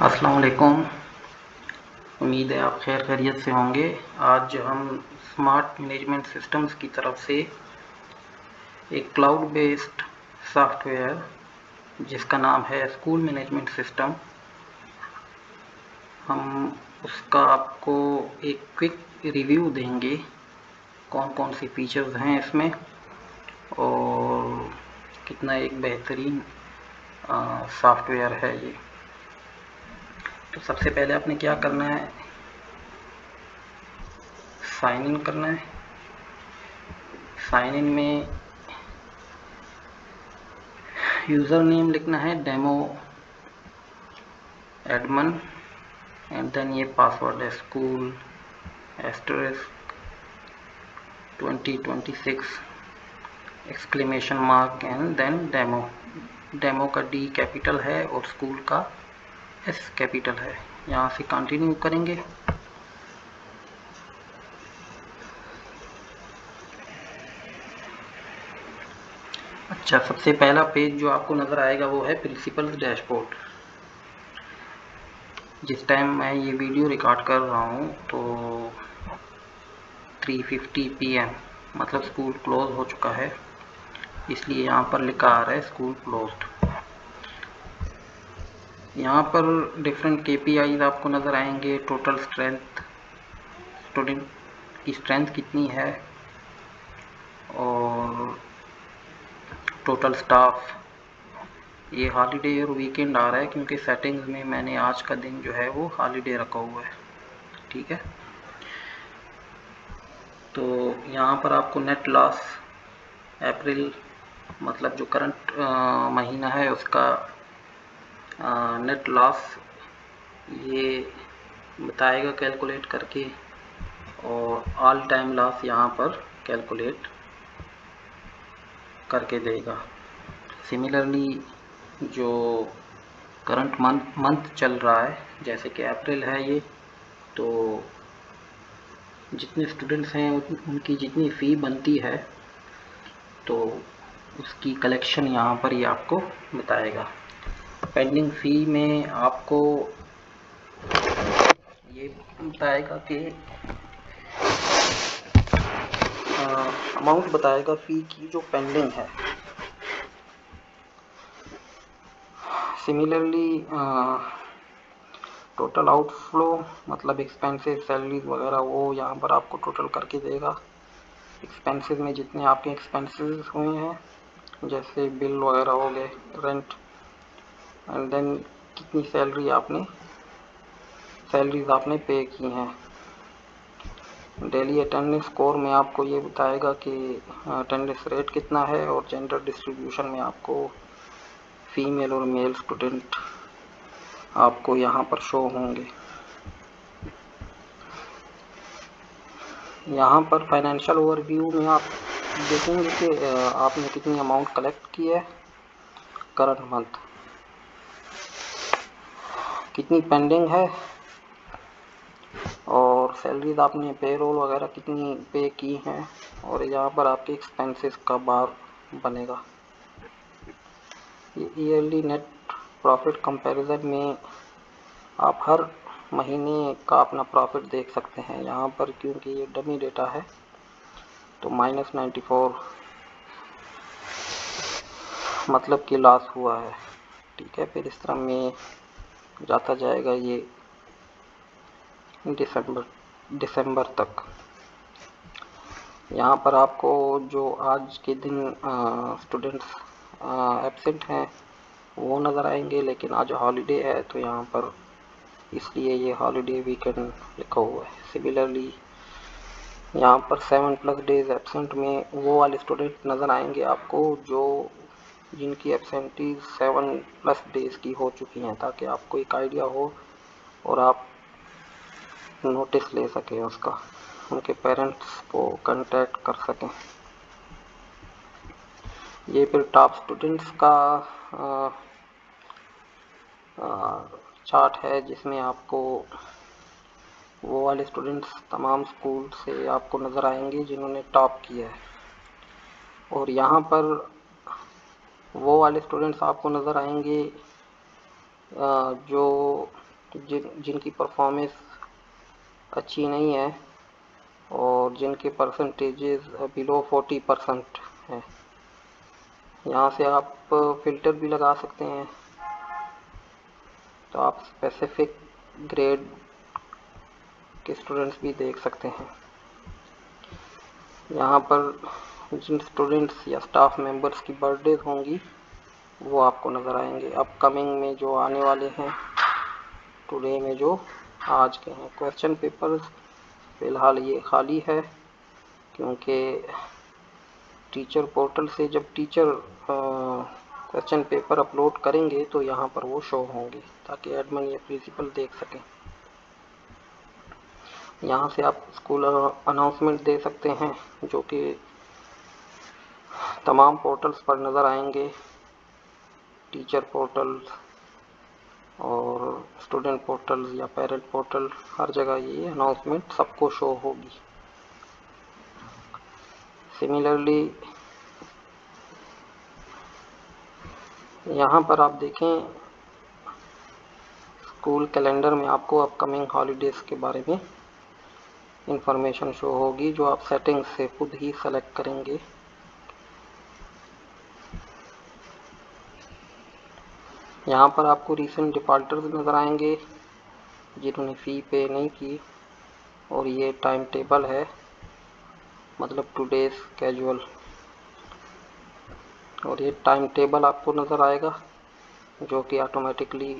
अस्सलाम वालेकुम। उम्मीद है आप खैर खैरियत से होंगे। आज हम स्मार्ट मैनेजमेंट सिस्टम्स की तरफ से एक क्लाउड बेस्ड सॉफ्टवेयर जिसका नाम है स्कूल मैनेजमेंट सिस्टम, हम उसका आपको एक क्विक रिव्यू देंगे। कौन कौन सी फीचर्स हैं इसमें और कितना एक बेहतरीन सॉफ्टवेयर है ये। तो सबसे पहले आपने क्या करना है, साइन इन करना है। साइन इन में यूज़र नेम लिखना है डेमो एडमन एंड देन ये पासवर्ड है school asterisk 2026 exclamation mark and then demo. Demo का डी कैपिटल है और स्कूल का एस कैपिटल है। यहाँ से कंटिन्यू करेंगे। अच्छा, सबसे पहला पेज जो आपको नज़र आएगा वो है प्रिंसिपल्स डैशबोर्ड। जिस टाइम मैं ये वीडियो रिकॉर्ड कर रहा हूँ तो 3:50 PM, मतलब स्कूल क्लोज हो चुका है, इसलिए यहाँ पर लिखा आ रहा है स्कूल क्लोज्ड। यहाँ पर डिफरेंट KPIs आपको नज़र आएंगे। टोटल स्ट्रेंथ, स्टूडेंट की स्ट्रेंथ कितनी है और टोटल स्टाफ। ये हॉलीडे और वीकेंड आ रहा है क्योंकि सेटिंग्स में मैंने आज का दिन जो है वो हॉलीडे रखा हुआ है, ठीक है। तो यहाँ पर आपको नेट लॉस अप्रैल, मतलब जो करंट महीना है उसका नेट लॉस ये बताएगा कैलकुलेट करके, और ऑल टाइम लॉस यहाँ पर कैलकुलेट करके देगा। सिमिलरली जो करंट मंथ चल रहा है, जैसे कि अप्रैल है ये, तो जितने स्टूडेंट्स हैं उनकी जितनी फ़ी बनती है तो उसकी कलेक्शन यहाँ पर ये आपको बताएगा। पेंडिंग फ़ी में आपको ये बताएगा कि अमाउंट बताएगा फ़ी की जो पेंडिंग है। सिमिलरली टोटल आउटफ्लो, मतलब एक्सपेंसेस, सैलरीज वगैरह, वो यहाँ पर आपको टोटल करके देगा। एक्सपेंसेस में जितने आपके एक्सपेंसेस हुए हैं, जैसे बिल वगैरह हो गए, रेंट, एंड देन कितनी सैलरीज आपने पे की हैं। डेली अटेंडेंस स्कोर में आपको ये बताएगा कि अटेंडेंस रेट कितना है, और जेंडर डिस्ट्रीब्यूशन में आपको फीमेल और मेल स्टूडेंट आपको यहाँ पर शो होंगे। यहाँ पर फाइनेंशियल ओवरव्यू में आप देखेंगे कि आपने कितनी अमाउंट कलेक्ट की है करंट मंथ, कितनी पेंडिंग है, और सैलरीज आपने पेरोल वगैरह कितनी पे की हैं, और यहाँ पर आपके एक्सपेंसेस का बार बनेगा। ईयरली नेट प्रॉफिट कंपैरिजन में आप हर महीने का अपना प्रॉफिट देख सकते हैं। यहाँ पर क्योंकि ये डमी डेटा है तो -94 मतलब कि लॉस हुआ है, ठीक है। फिर इस तरह में जाता जाएगा ये दिसंबर तक। यहाँ पर आपको जो आज के दिन स्टूडेंट्स एब्सेंट हैं वो नज़र आएंगे, लेकिन आज हॉलीडे है तो यहाँ पर इसलिए ये हॉलीडे वीकेंड लिखा हुआ है। सिमिलरली यहाँ पर 7+ डेज एब्सेंट में वो वाले स्टूडेंट नज़र आएंगे आपको जो जिनकी एब्सेंटीज 7+ डेज की हो चुकी हैं, ताकि आपको एक आइडिया हो और आप नोटिस ले सकें उसका, उनके पेरेंट्स को कांटेक्ट कर सकें। ये फिर टॉप स्टूडेंट्स का चार्ट है, जिसमें आपको वो वाले स्टूडेंट्स तमाम स्कूल से आपको नज़र आएंगे जिन्होंने टॉप किया है, और यहाँ पर वो वाले स्टूडेंट्स आपको नज़र आएंगे जो जिनकी परफॉर्मेंस अच्छी नहीं है और जिनके परसेंटेजेस बिलो 40% है। यहाँ से आप फ़िल्टर भी लगा सकते हैं, तो आप स्पेसिफिक ग्रेड के स्टूडेंट्स भी देख सकते हैं। यहाँ पर जिन स्टूडेंट्स या स्टाफ मेंबर्स की बर्थडे होंगी वो आपको नज़र आएंगे। अपकमिंग में जो आने वाले हैं, टुडे में जो आज के हैं। क्वेश्चन पेपर्स फ़िलहाल ये खाली है, क्योंकि टीचर पोर्टल से जब टीचर क्वेश्चन पेपर अपलोड करेंगे तो यहाँ पर वो शो होंगे, ताकि एडमिन या प्रिंसिपल देख सकें। यहाँ से आप स्कूल अनाउंसमेंट दे सकते हैं, जो कि तमाम पोर्टल्स पर नज़र आएंगे, टीचर पोर्टल और स्टूडेंट पोर्टल या पेरेंट पोर्टल, हर जगह ये अनाउंसमेंट सबको शो होगी। सिमिलरली यहाँ पर आप देखें, स्कूल कैलेंडर में आपको अपकमिंग हॉलीडेज़ के बारे में इंफॉर्मेशन शो होगी, जो आप सेटिंग्स से खुद ही सेलेक्ट करेंगे। यहाँ पर आपको रीसेंट डिफ़ॉल्टर्स नज़र आएंगे जिन्होंने फ़ी पे नहीं की, और ये टाइम टेबल है, मतलब टुडेज़ कैजुअल, और ये टाइम टेबल आपको नज़र आएगा जो कि ऑटोमेटिकली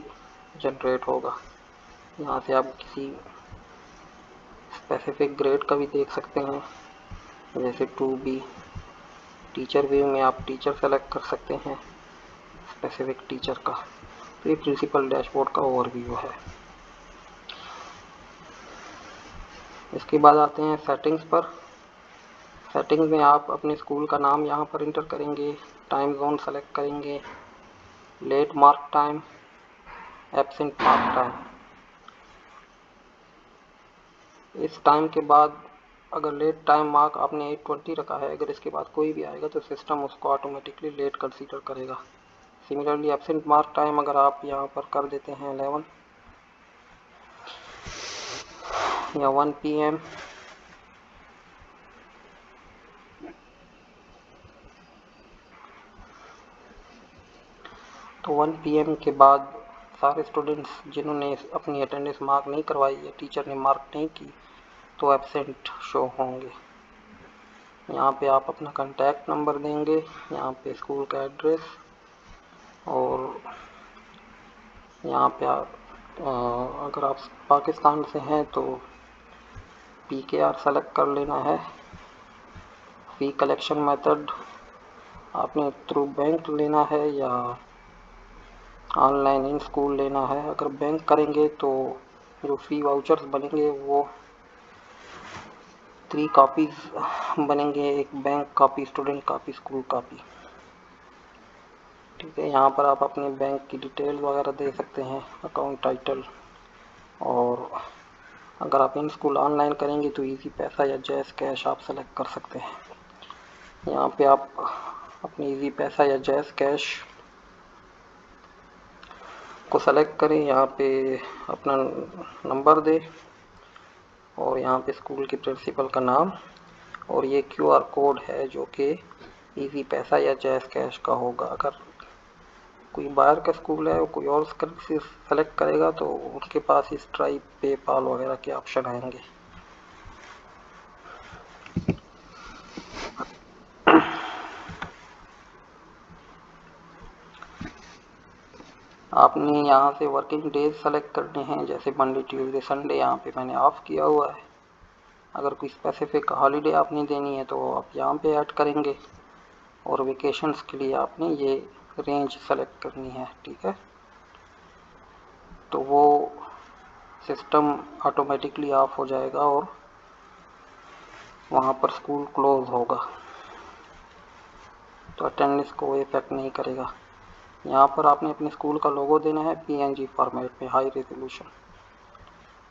जनरेट होगा। यहाँ से आप किसी स्पेसिफिक ग्रेड का भी देख सकते हैं, जैसे 2B। टीचर व्यू में आप टीचर सेलेक्ट कर सकते हैं, स्पेसिफिक टीचर का। तो ये प्रिंसिपल डैशबोर्ड का ओवरव्यू है। इसके बाद आते हैं सेटिंग्स पर। सेटिंग्स में आप अपने स्कूल का नाम यहाँ पर इंटर करेंगे, टाइम जोन सेलेक्ट करेंगे, late mark time, absent mark time. इस टाइम के बाद अगर लेट टाइम मार्क आपने 8:20 रखा है, अगर इसके बाद कोई भी आएगा तो सिस्टम उसको ऑटोमेटिकली लेट कंसीडर करेगा। सिमिलरली एब्सेंट मार्क टाइम अगर आप यहाँ पर कर देते हैं 11 या 1 PM, तो 1 PM के बाद सारे स्टूडेंट्स जिन्होंने अपनी अटेंडेंस मार्क नहीं करवाई या टीचर ने मार्क नहीं की तो एब्सेंट शो होंगे। यहाँ पे आप अपना कॉन्टैक्ट नंबर देंगे, यहाँ पे स्कूल का एड्रेस, और यहाँ पे अगर आप पाकिस्तान से हैं तो PKR सेलेक्ट कर लेना है। फ़ी कलेक्शन मेथड आपने थ्रू बैंक लेना है या ऑनलाइन इन स्कूल लेना है। अगर बैंक करेंगे तो जो फ़ी वाउचर्स बनेंगे वो 3 कॉपीज़ बनेंगे, एक bank copy, student copy, school copy. ठीक है, यहाँ पर आप अपने बैंक की डिटेल वगैरह दे सकते हैं, अकाउंट टाइटल। और अगर आप इन स्कूल ऑनलाइन करेंगे तो इजी पैसा या जैज़ कैश आप सेलेक्ट कर सकते हैं। यहाँ पे आप अपनी इजी पैसा या जैज़ कैश को सेलेक्ट करें, यहाँ पे अपना नंबर दें और यहाँ पे स्कूल के प्रिंसिपल का नाम, और ये QR कोड है जो कि इजी पैसा या जैज़ कैश का होगा। अगर कोई बाहर का स्कूल है और कोई और करेंसी सेलेक्ट करेगा तो उनके पास स्ट्राइप, पेपाल वगैरह के ऑप्शन आएंगे। आपने यहाँ से वर्किंग डेज सेलेक्ट करने हैं, जैसे मंडे, ट्यूसडे, संडे यहाँ पे मैंने ऑफ किया हुआ है। अगर कोई स्पेसिफिक हॉलीडे आपने देनी है तो आप यहाँ पे ऐड करेंगे, और वेकेशंस के लिए आपने ये रेंज सेलेक्ट करनी है। ठीक है, तो वो सिस्टम ऑटोमेटिकली ऑफ हो जाएगा और वहाँ पर स्कूल क्लोज होगा, तो अटेंडेंस को इफेक्ट नहीं करेगा। यहाँ पर आपने अपने स्कूल का लोगो देना है PNG फॉर्मेट में, हाई रेजोल्यूशन,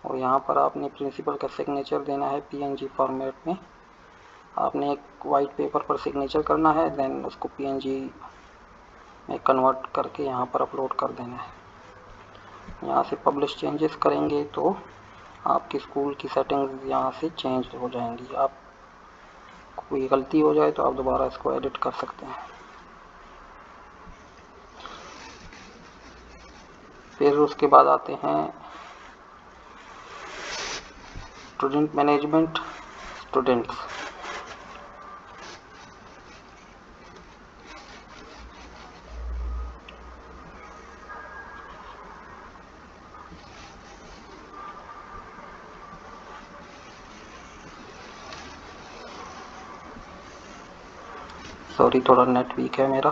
और यहाँ पर आपने प्रिंसिपल का सिग्नेचर देना है PNG फॉर्मेट में। आपने एक वाइट पेपर पर सिग्नेचर करना है, देन उसको PNG में कन्वर्ट करके यहाँ पर अपलोड कर देना है। यहाँ से पब्लिश चेंजेस करेंगे तो आपकी स्कूल की सेटिंग्स यहाँ से चेंज हो जाएंगी। आप कोई गलती हो जाए तो आप दोबारा इसको एडिट कर सकते हैं। फिर उसके बाद आते हैं स्टूडेंट मैनेजमेंट, स्टूडेंट्स। सॉरी, थोड़ा नेट वीक है मेरा।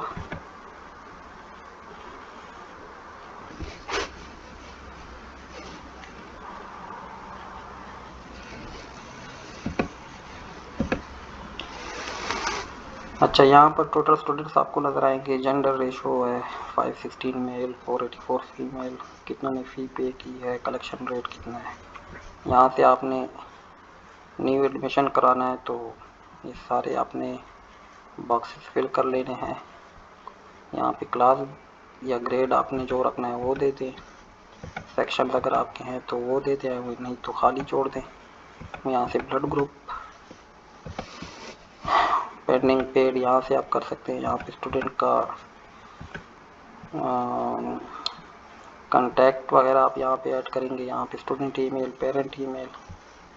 अच्छा, यहाँ पर टोटल स्टूडेंट्स आपको नज़र आएंगे। जेंडर रेशो है 516 मेल 484 फीमेल, कितना ने फ़ी पे की है, कलेक्शन रेट कितना है। यहाँ से आपने न्यू एडमिशन कराना है तो ये सारे आपने बॉक्सेस फिल कर लेने हैं। यहाँ पे क्लास या ग्रेड आपने जो रखना है वो दे दें। सेक्शन अगर आपके हैं तो वो दे दें, नहीं तो खाली छोड़ दें। यहाँ से ब्लड ग्रुप, पेंडिंग पेड यहाँ से आप कर सकते हैं। यहाँ पे स्टूडेंट का कॉन्टैक्ट वगैरह आप यहाँ पे ऐड करेंगे। यहाँ पे स्टूडेंट ईमेल, पेरेंट ईमेल,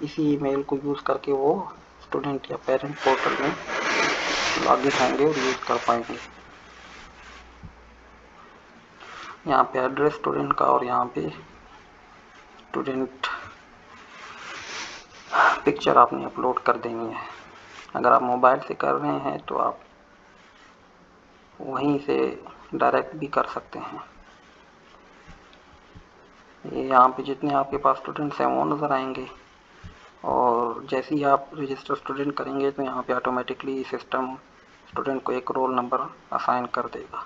इसी ईमेल को यूज़ करके वो स्टूडेंट या पेरेंट पोर्टल में लॉगिन होंगे और यूज़ कर पाएंगे। यहाँ पे एड्रेस स्टूडेंट का और यहाँ पे स्टूडेंट पिक्चर आपने अपलोड कर देनी है। अगर आप मोबाइल से कर रहे हैं तो आप वहीं से डायरेक्ट भी कर सकते हैं। ये यहाँ पे जितने आपके पास स्टूडेंट्स हैं वो नज़र आएंगे, और जैसे ही आप रजिस्टर स्टूडेंट करेंगे तो यहाँ पे ऑटोमेटिकली सिस्टम स्टूडेंट को एक रोल नंबर असाइन कर देगा।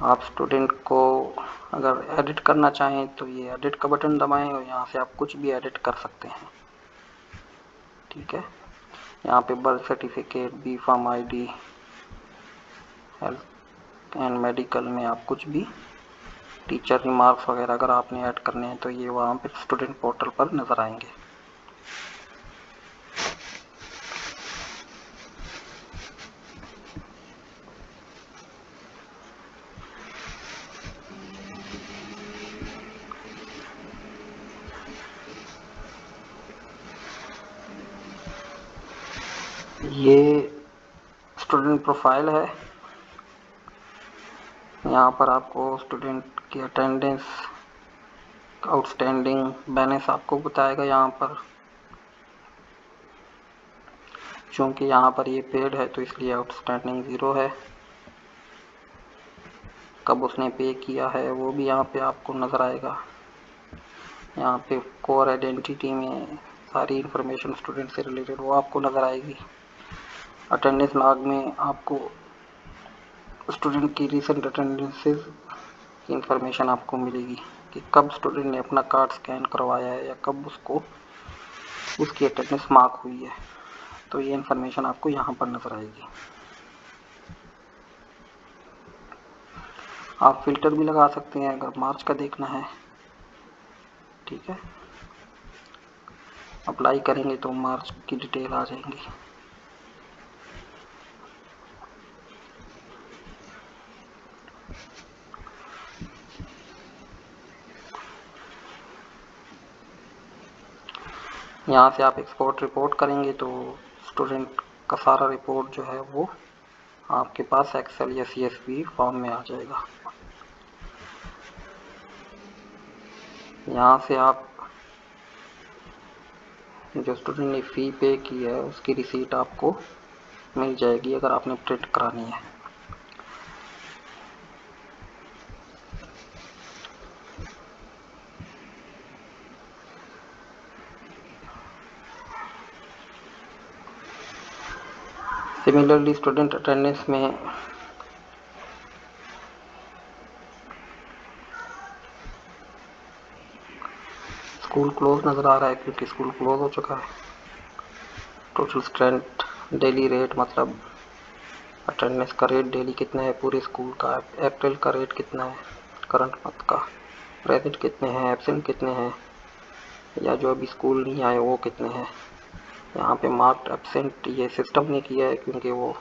आप स्टूडेंट को अगर एडिट करना चाहें तो ये एडिट का बटन दबाएं और यहाँ से आप कुछ भी एडिट कर सकते हैं। ठीक है, यहाँ पे birth certificate, B form ID, health and medical में आप कुछ भी टीचर रिमार्क्स वगैरह अगर आपने ऐड करने हैं तो ये वहाँ पे स्टूडेंट पोर्टल पर नज़र आएंगे। ये स्टूडेंट प्रोफाइल है। यहाँ पर आपको स्टूडेंट की अटेंडेंस, आउटस्टैंडिंग बैलेंस आपको बताएगा। यहाँ पर चूँकि यहाँ पर ये पेड है तो इसलिए आउटस्टैंडिंग 0 है। कब उसने पे किया है वो भी यहाँ पे आपको नज़र आएगा। यहाँ पे कोर आइडेंटिटी में सारी इन्फॉर्मेशन स्टूडेंट से रिलेटेड वो आपको नज़र आएगी। अटेंडेंस लॉग में आपको स्टूडेंट की रिसेंट अटेंडेंसेस की इन्फॉर्मेशन आपको मिलेगी कि कब स्टूडेंट ने अपना कार्ड स्कैन करवाया है या कब उसको उसकी अटेंडेंस मार्क हुई है, तो ये इन्फॉर्मेशन आपको यहाँ पर नज़र आएगी। आप फिल्टर भी लगा सकते हैं अगर मार्च का देखना है। ठीक है, अप्लाई करेंगे तो मार्च की डिटेल आ जाएंगी। यहाँ से आप एक्सपोर्ट रिपोर्ट करेंगे तो स्टूडेंट का सारा रिपोर्ट जो है वो आपके पास एक्सेल या CSV फॉर्म में आ जाएगा। यहाँ से आप जो स्टूडेंट ने फ़ी पे की है उसकी रिसीट आपको मिल जाएगी अगर आपने प्रिंट करानी है। सिमिलरली स्टूडेंट अटेंडेंस में स्कूल क्लोज नज़र आ रहा है क्योंकि स्कूल क्लोज हो चुका है। टोटल स्टूडेंट डेली रेट मतलब अटेंडेंस का रेट डेली कितना है पूरे स्कूल का, अप्रैल का रेट कितना है करंट मंथ का, प्रेजेंट कितने हैं, एब्सेंट कितने हैं, या जो अभी स्कूल नहीं आए वो कितने हैं। यहाँ पे मार्क्ड एब्सेंट ये सिस्टम ने किया है क्योंकि वो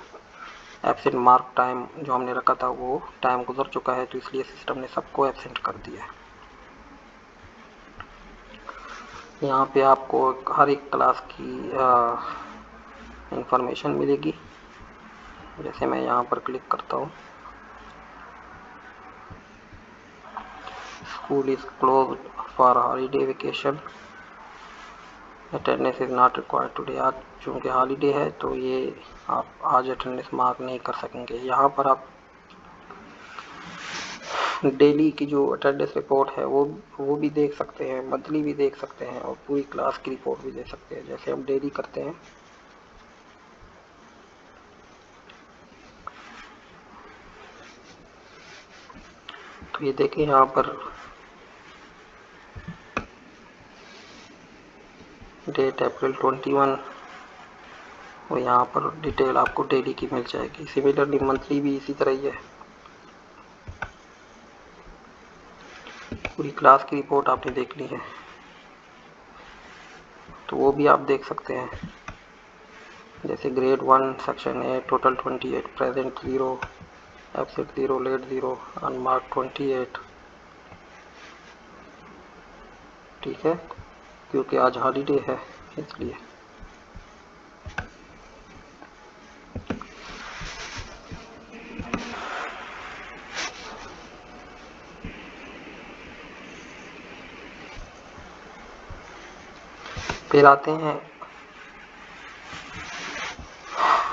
एब्सेंट मार्क टाइम जो हमने रखा था वो टाइम गुजर चुका है, तो इसलिए सिस्टम ने सबको एब्सेंट कर दिया है। यहाँ पे आपको हर एक क्लास की इंफॉर्मेशन मिलेगी। जैसे मैं यहाँ पर क्लिक करता हूँ, school is closed for holiday vacation, attendance is not required today. आज चूँकि हॉलीडे है तो ये आप आज अटेंडेंस मार्क नहीं कर सकेंगे। यहाँ पर आप डेली की जो अटेंडेंस रिपोर्ट है वो भी देख सकते हैं, मंथली भी देख सकते हैं और पूरी क्लास की रिपोर्ट भी देख सकते हैं जैसे हम डेली करते हैं। तो ये देखिए यहाँ पर डेट अप्रैल 21 और यहाँ पर डिटेल आपको डेली की मिल जाएगी। सिमिलरली मंथली भी इसी तरह ही है, पूरी क्लास की रिपोर्ट आपने देख ली है तो वो भी आप देख सकते हैं। जैसे grade 1 section A total 28, present 0, absent 0, late 0, unmarked 28। ठीक है, क्योंकि आज हॉलीडे है इसलिए। फिर आते हैं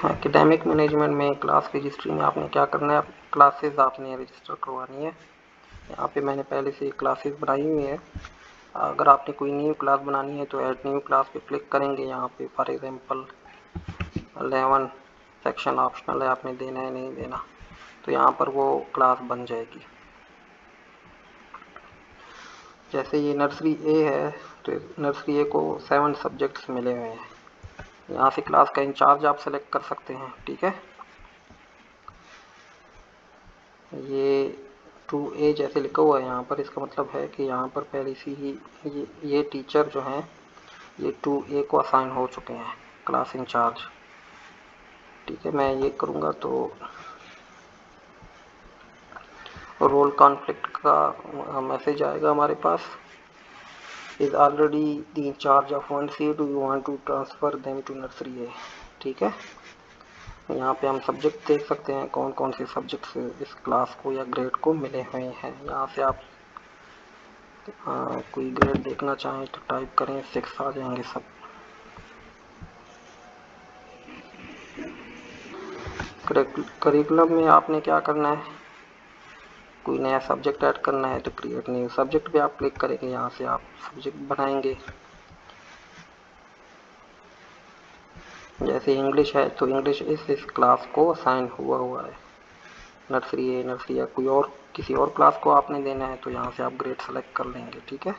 एकेडमिक मैनेजमेंट में। क्लास रजिस्ट्री में आपने क्या करना है, क्लासेस आपने रजिस्टर करवानी है। यहाँ पे मैंने पहले से क्लासेस बनाई हुई है। अगर आपने कोई न्यू क्लास बनानी है तो ऐड न्यू क्लास पे क्लिक करेंगे। यहाँ पे फॉर एग्जांपल 11 सेक्शन ऑप्शनल है, आपने देना है नहीं देना, तो यहाँ पर वो क्लास बन जाएगी। जैसे ये नर्सरी ए है तो नर्सरी ए को 7 सब्जेक्ट्स मिले हुए हैं। यहाँ से क्लास का इंचार्ज आप सेलेक्ट कर सकते हैं। ठीक है, ये 2A जैसे लिखा हुआ है यहाँ पर, इसका मतलब है कि यहाँ पर पहले से ही ये टीचर जो हैं ये 2A को असाइन हो चुके हैं क्लास इंचार्ज। ठीक है, मैं ये करूँगा तो रोल कॉन्फ्लिक्ट का मैसेज आएगा हमारे पास। Is already the incharge of 1C, do you want to transfer them to nursery A. ठीक है, यहाँ पे हम सब्जेक्ट देख सकते हैं कौन कौन से सब्जेक्ट्स इस क्लास को या ग्रेड को मिले हुए हैं। यहाँ से आप कोई ग्रेड देखना चाहें तो टाइप करें, 6 आ जाएंगे सब। करिकुलम में आपने क्या करना है, कोई नया सब्जेक्ट ऐड करना है तो क्रिएट न्यू सब्जेक्ट पे आप क्लिक करेंगे। यहाँ से आप सब्जेक्ट बनाएंगे। जैसे इंग्लिश है तो इंग्लिश इस क्लास को असाइन हुआ है। नर्सरी है, नर्सरी या कोई और किसी और क्लास को आपने देना है तो यहाँ से आप ग्रेड सेलेक्ट कर लेंगे। ठीक है,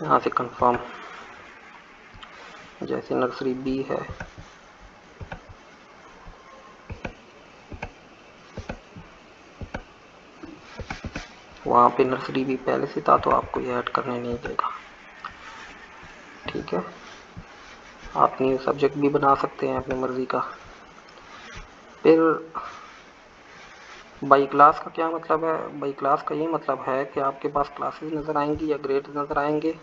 यहाँ से कंफर्म। जैसे नर्सरी बी है वहाँ पे नर्सरी भी पहले से था तो आपको ये ऐड करने नहीं देगा। ठीक है, आप न्यू सब्जेक्ट भी बना सकते हैं अपनी मर्जी का। फिर बाई क्लास का क्या मतलब है, बाई क्लास का ये मतलब है कि आपके पास क्लासेस नज़र आएंगी या ग्रेड नज़र आएंगे,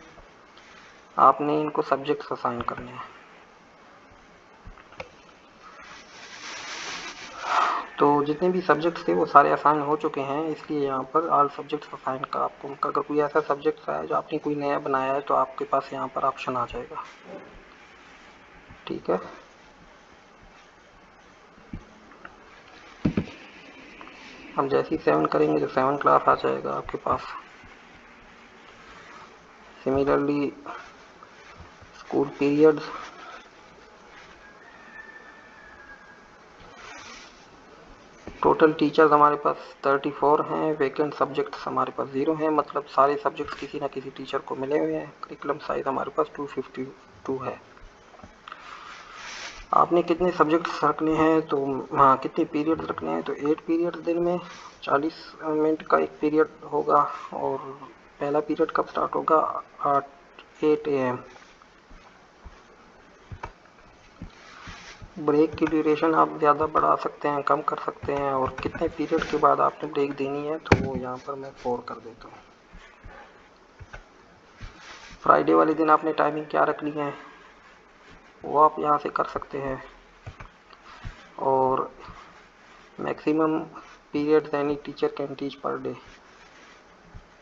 आपने इनको सब्जेक्ट्स असाइन करने हैं। तो जितने भी सब्जेक्ट्स थे वो सारे असाइन हो चुके हैं, इसलिए यहाँ पर ऑल सब्जेक्ट्स असाइन का आपको अगर कोई ऐसा सब्जेक्ट है जो आपने कोई नया बनाया है तो आपके पास यहाँ पर ऑप्शन आ जाएगा। ठीक है, हम जैसे ही 7 करेंगे तो 7 क्लास आ जाएगा आपके पास। Similarly school periods, total teachers हमारे पास 34 हैं, वैकेंट सब्जेक्ट्स हमारे पास 0 हैं, मतलब सारे सब्जेक्ट्स किसी ना किसी टीचर को मिले हुए हैं। करिकुलम साइज हमारे पास 252 है। आपने कितने सब्जेक्ट्स रखने हैं, तो हाँ कितने पीरियड्स रखने हैं, तो 8 पीरियड्स दिन में 40 मिनट का एक पीरियड होगा। और पहला पीरियड कब स्टार्ट होगा, 8 AM। ब्रेक की ड्यूरेशन आप ज़्यादा बढ़ा सकते हैं, कम कर सकते हैं, और कितने पीरियड के बाद आपने ब्रेक देनी है, तो वो यहाँ पर मैं 4 कर देता हूँ। फ्राइडे वाले दिन आपने टाइमिंग क्या रखनी है वो आप यहाँ से कर सकते हैं। और maximum periods any teacher can teach per day,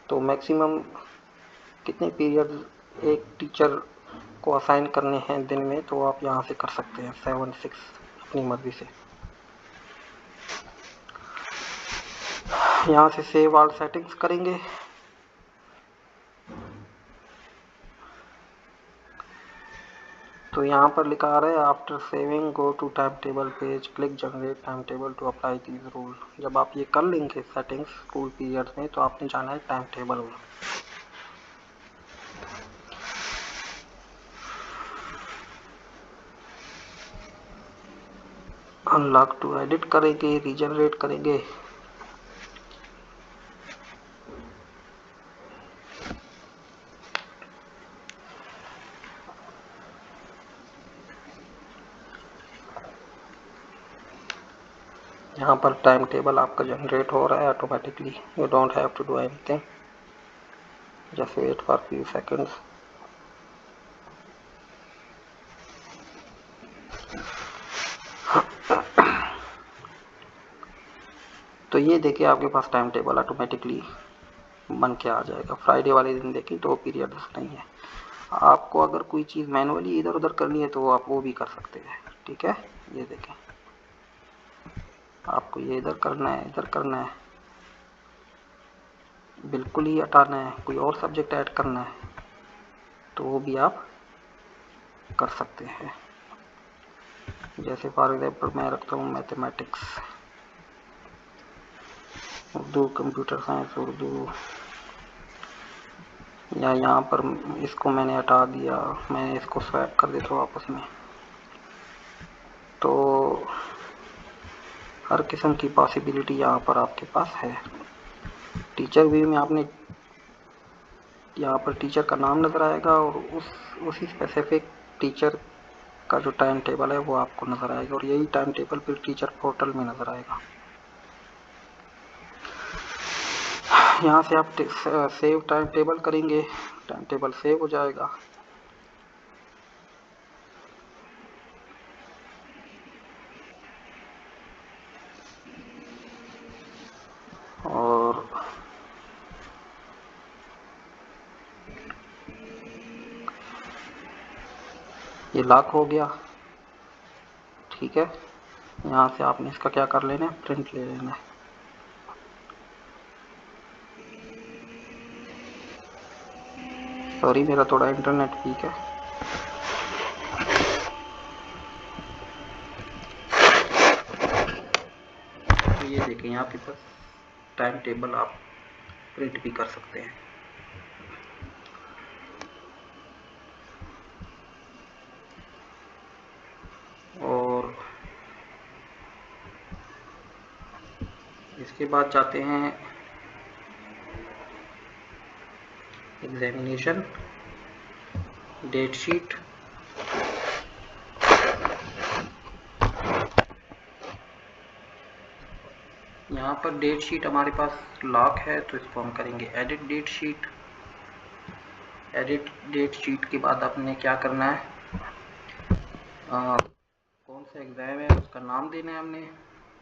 तो मैक्सिमम कितने पीरियड एक टीचर को असाइन करने हैं दिन में, तो आप यहाँ से कर सकते हैं 7 6 अपनी मर्जी से। यहाँ से सेव ऑल सेटिंग्स करेंगे। तो यहाँ पर लिखा आ रहा है after saving go to time table page, click generate time table to apply these rule. जब आप ये कर लेंगे सेटिंग्स स्कूल पीरियड्स में, तो आपने जाना है टाइम टेबल में। अनलॉक टू एडिट करेंगे, रीजनरेट करेंगे। यहाँ पर टाइम टेबल आपका जनरेट हो रहा है automatically, you don't have to do anything, just wait for few seconds. तो ये देखिए आपके पास टाइम टेबल ऑटोमेटिकली बन के आ जाएगा। फ्राइडे वाले दिन देखें तो पीरियड नहीं है। आपको अगर कोई चीज़ मैनुअली इधर उधर करनी है तो आप वो भी कर सकते हैं, ठीक है। ये देखें, आपको ये इधर करना है, इधर करना है, बिल्कुल ही हटाना है, कोई और सब्जेक्ट ऐड करना है, तो वो भी आप कर सकते हैं। जैसे फॉर एग्जाम्पल मैं रखता हूँ mathematics, Urdu, computer science Urdu, या यहाँ पर इसको मैंने हटा दिया, मैं इसको स्वैप कर देता हूँ आपस में। तो हर किस्म की पॉसिबिलिटी यहाँ पर आपके पास है। टीचर व्यू में आपने यहाँ पर टीचर का नाम नज़र आएगा, और उसी स्पेसिफिक टीचर का जो टाइम टेबल है वो आपको नज़र आएगा, और यही टाइम टेबल फिर टीचर पोर्टल में नज़र आएगा। यहाँ से आप सेव टाइम टेबल करेंगे, टाइम टेबल सेव हो जाएगा। और ये लॉक हो गया, ठीक है। यहाँ से आपने इसका क्या कर लेना है, प्रिंट ले लेना है। सॉरी मेरा थोड़ा इंटरनेट वीक है। तो ये देखें यहाँ पे बस टाइम टेबल आप प्रिंट भी कर सकते हैं। और इसके बाद जाते हैं एग्जामिनेशन डेट शीट। यहाँ पर डेट शीट हमारे पास लॉक है, तो इसको हम करेंगे edit date sheet. Edit date sheet के बाद आपने क्या करना है, कौन सा एग्ज़ाम है उसका नाम देना है हमने।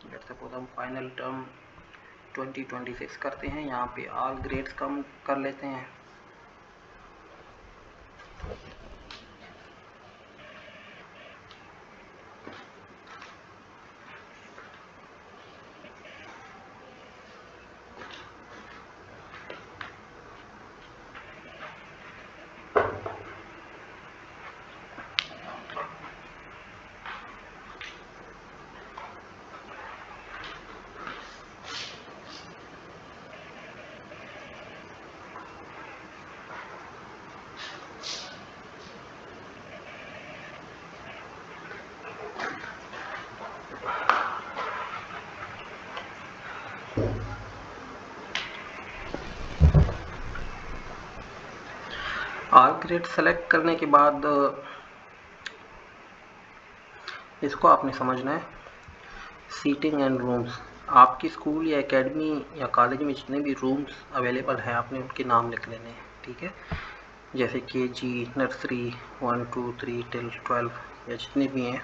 लेट्स सपोज हम फाइनल टर्म 2026 करते हैं, यहाँ पे ऑल ग्रेड्स कम कर लेते हैं। आर ग्रेड सेलेक्ट करने के बाद इसको आपने समझना है सीटिंग एंड रूम्स। आपकी स्कूल या एकेडमी या कॉलेज में जितने भी रूम्स अवेलेबल हैं आपने उनके नाम लिख लेने हैं, ठीक है। जैसे KG, नर्सरी 1, 2, 3 टिल 12 या जितने भी हैं।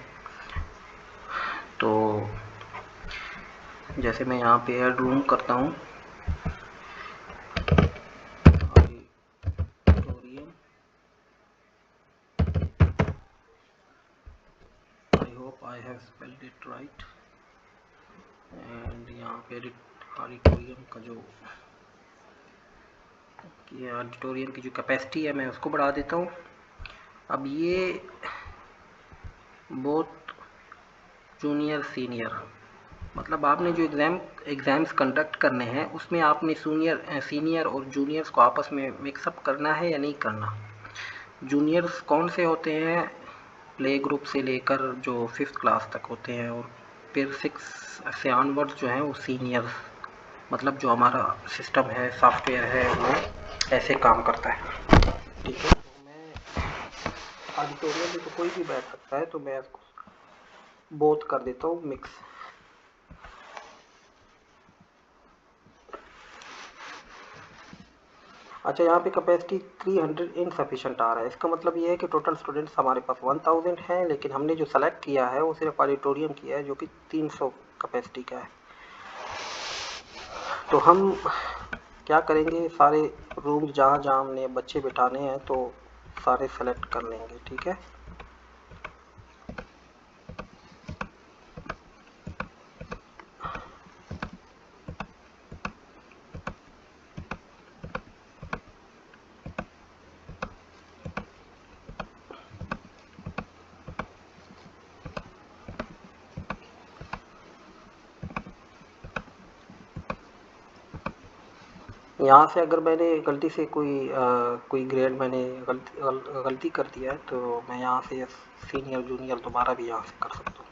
तो जैसे मैं यहाँ पे ऐड रूम करता हूँ, auditorium, I hope I have spelled it right. And यहाँ पे ऑडिटोरियम का जो ऑडिटोरियम की जो कैपेसिटी है मैं उसको बढ़ा देता हूँ। अब ये बोथ जूनियर सीनियर, मतलब आपने जो एग्ज़ाम्स कंडक्ट करने हैं उसमें आपने सीनियर और जूनियर्स को आपस में मिक्सअप करना है या नहीं करना। जूनियर्स कौन से होते हैं, प्ले ग्रुप से लेकर जो 5th क्लास तक होते हैं, और फिर 6 से ऑनवर्ड्स जो हैं वो सीनियर्स, मतलब जो हमारा सिस्टम है, सॉफ्टवेयर है, वो ऐसे काम करता है, ठीक है। तो मैं ऑडिटोरियम में तो कोई भी बैठ सकता है, तो मैं इसको बोथ कर देता हूँ मिक्स। अच्छा, यहाँ पे कैपेसिटी 300 इनसफिशेंट आ रहा है। इसका मतलब ये है कि टोटल स्टूडेंट्स हमारे पास 1000 हैं, लेकिन हमने जो सेलेक्ट किया है वो सिर्फ ऑडिटोरियम किया है जो कि 300 कैपेसिटी का है। तो हम क्या करेंगे, सारे रूम्स जहाँ जहाँ हमने बच्चे बिठाने हैं तो सारे सेलेक्ट कर लेंगे, ठीक है। यहाँ से अगर मैंने गलती से कोई ग्रेड मैंने गलती कर दिया है तो मैं यहाँ से सीनियर जूनियर दोबारा भी यहाँ से कर सकता हूँ,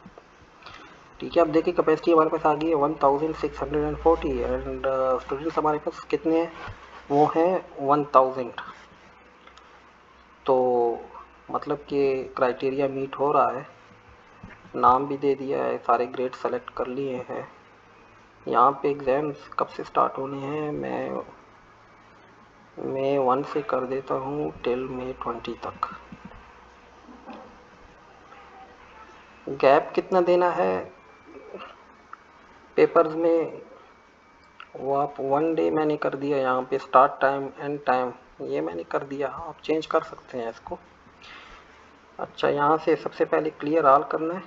ठीक है। अब देखिए कैपेसिटी हमारे पास आ गई है 1640 एंड स्टूडेंट्स हमारे पास कितने हैं, वो हैं 1000। तो मतलब कि क्राइटेरिया मीट हो रहा है। नाम भी दे दिया है, सारे ग्रेड सेलेक्ट कर लिए हैं। यहाँ पे एग्ज़ाम्स कब से स्टार्ट होने हैं, मैं 1 से कर देता हूँ टिल May 20 तक। गैप कितना देना है पेपर्स में, वो आप 1 डे मैंने कर दिया। यहाँ पे स्टार्ट टाइम एंड टाइम ये मैंने कर दिया, आप चेंज कर सकते हैं इसको। अच्छा, यहाँ से सबसे पहले क्लियर ऑल करना है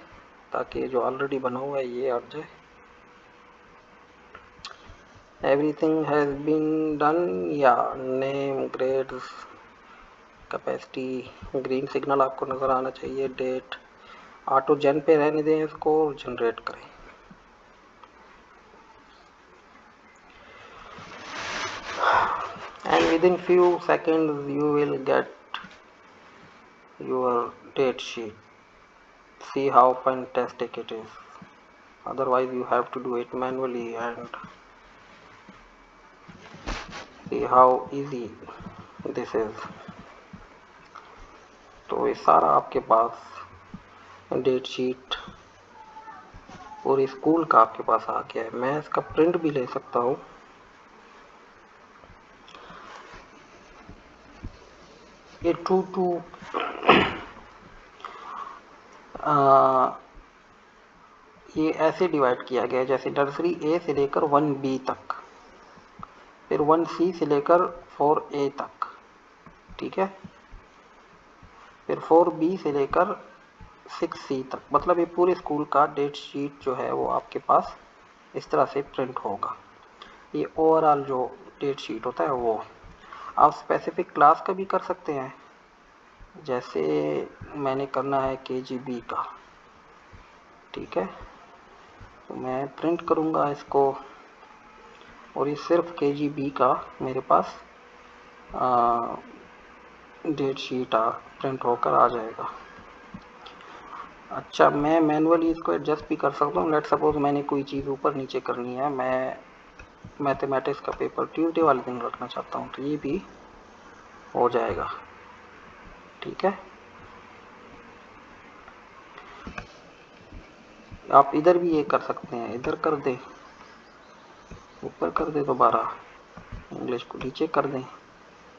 ताकि जो ऑलरेडी बना हुआ है ये हट जाए। एवरीथिंग हैज़ बीन डन, या name, grades, capacity, green signal आपको नज़र आना चाहिए। डेट ऑटो जन पे रहने दें इसको, जनरेट करें। And within few seconds you will get your date sheet. See how fantastic it is. Otherwise you have to do it manually, and see how easy this is. तो ये सारा आपके पास डेट शीट और school का आपके पास आ गया है। मैं इसका प्रिंट भी ले सकता हूँ। ये ये ऐसे डिवाइड किया गया है जैसे नर्सरी A से लेकर 1B तक, फिर 1C से लेकर 4A तक, ठीक है, फिर 4B से लेकर 6C तक। मतलब ये पूरे स्कूल का डेट शीट जो है वो आपके पास इस तरह से प्रिंट होगा। ये ओवरऑल जो डेट शीट होता है वो। आप स्पेसिफिक क्लास का भी कर सकते हैं, जैसे मैंने करना है KGB का, ठीक है। तो मैं प्रिंट करूँगा इसको, और ये सिर्फ KGB का मेरे पास डेट शीट प्रिंट होकर आ जाएगा। अच्छा, मैं मैनुअली इसको एडजस्ट भी कर सकता हूँ। लेट सपोज मैंने कोई चीज़ ऊपर नीचे करनी है, मैं मैथमेटिक्स का पेपर ट्यूसडे वाले दिन रखना चाहता हूँ, तो ये भी हो जाएगा। ठीक है, आप इधर भी ये कर सकते हैं, इधर कर दें, ऊपर कर दें, दोबारा इंग्लिश को नीचे कर दें,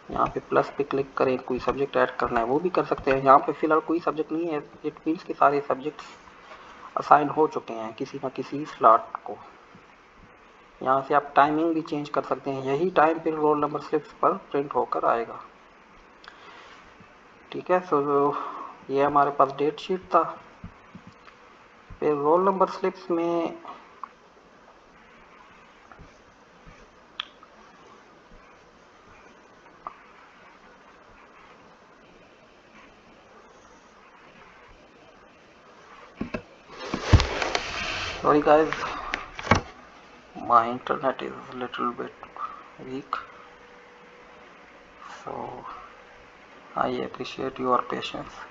यहाँ पे प्लस पे क्लिक करें, कोई सब्जेक्ट ऐड करना है वो भी कर सकते हैं। यहाँ पे फिलहाल कोई सब्जेक्ट नहीं है, इट मीन्स के सारे सब्जेक्ट्स असाइन हो चुके हैं किसी न किसी स्लॉट को। यहाँ से आप टाइमिंग भी चेंज कर सकते हैं, यही टाइम फिर रोल नंबर स्लिप्स पर प्रिंट होकर आएगा। ठीक है, सो ये हमारे पास डेट शीट था। फिर रोल नंबर स्लिप्स में sorry guys, my internet is a little bit weak, so I appreciate your patience.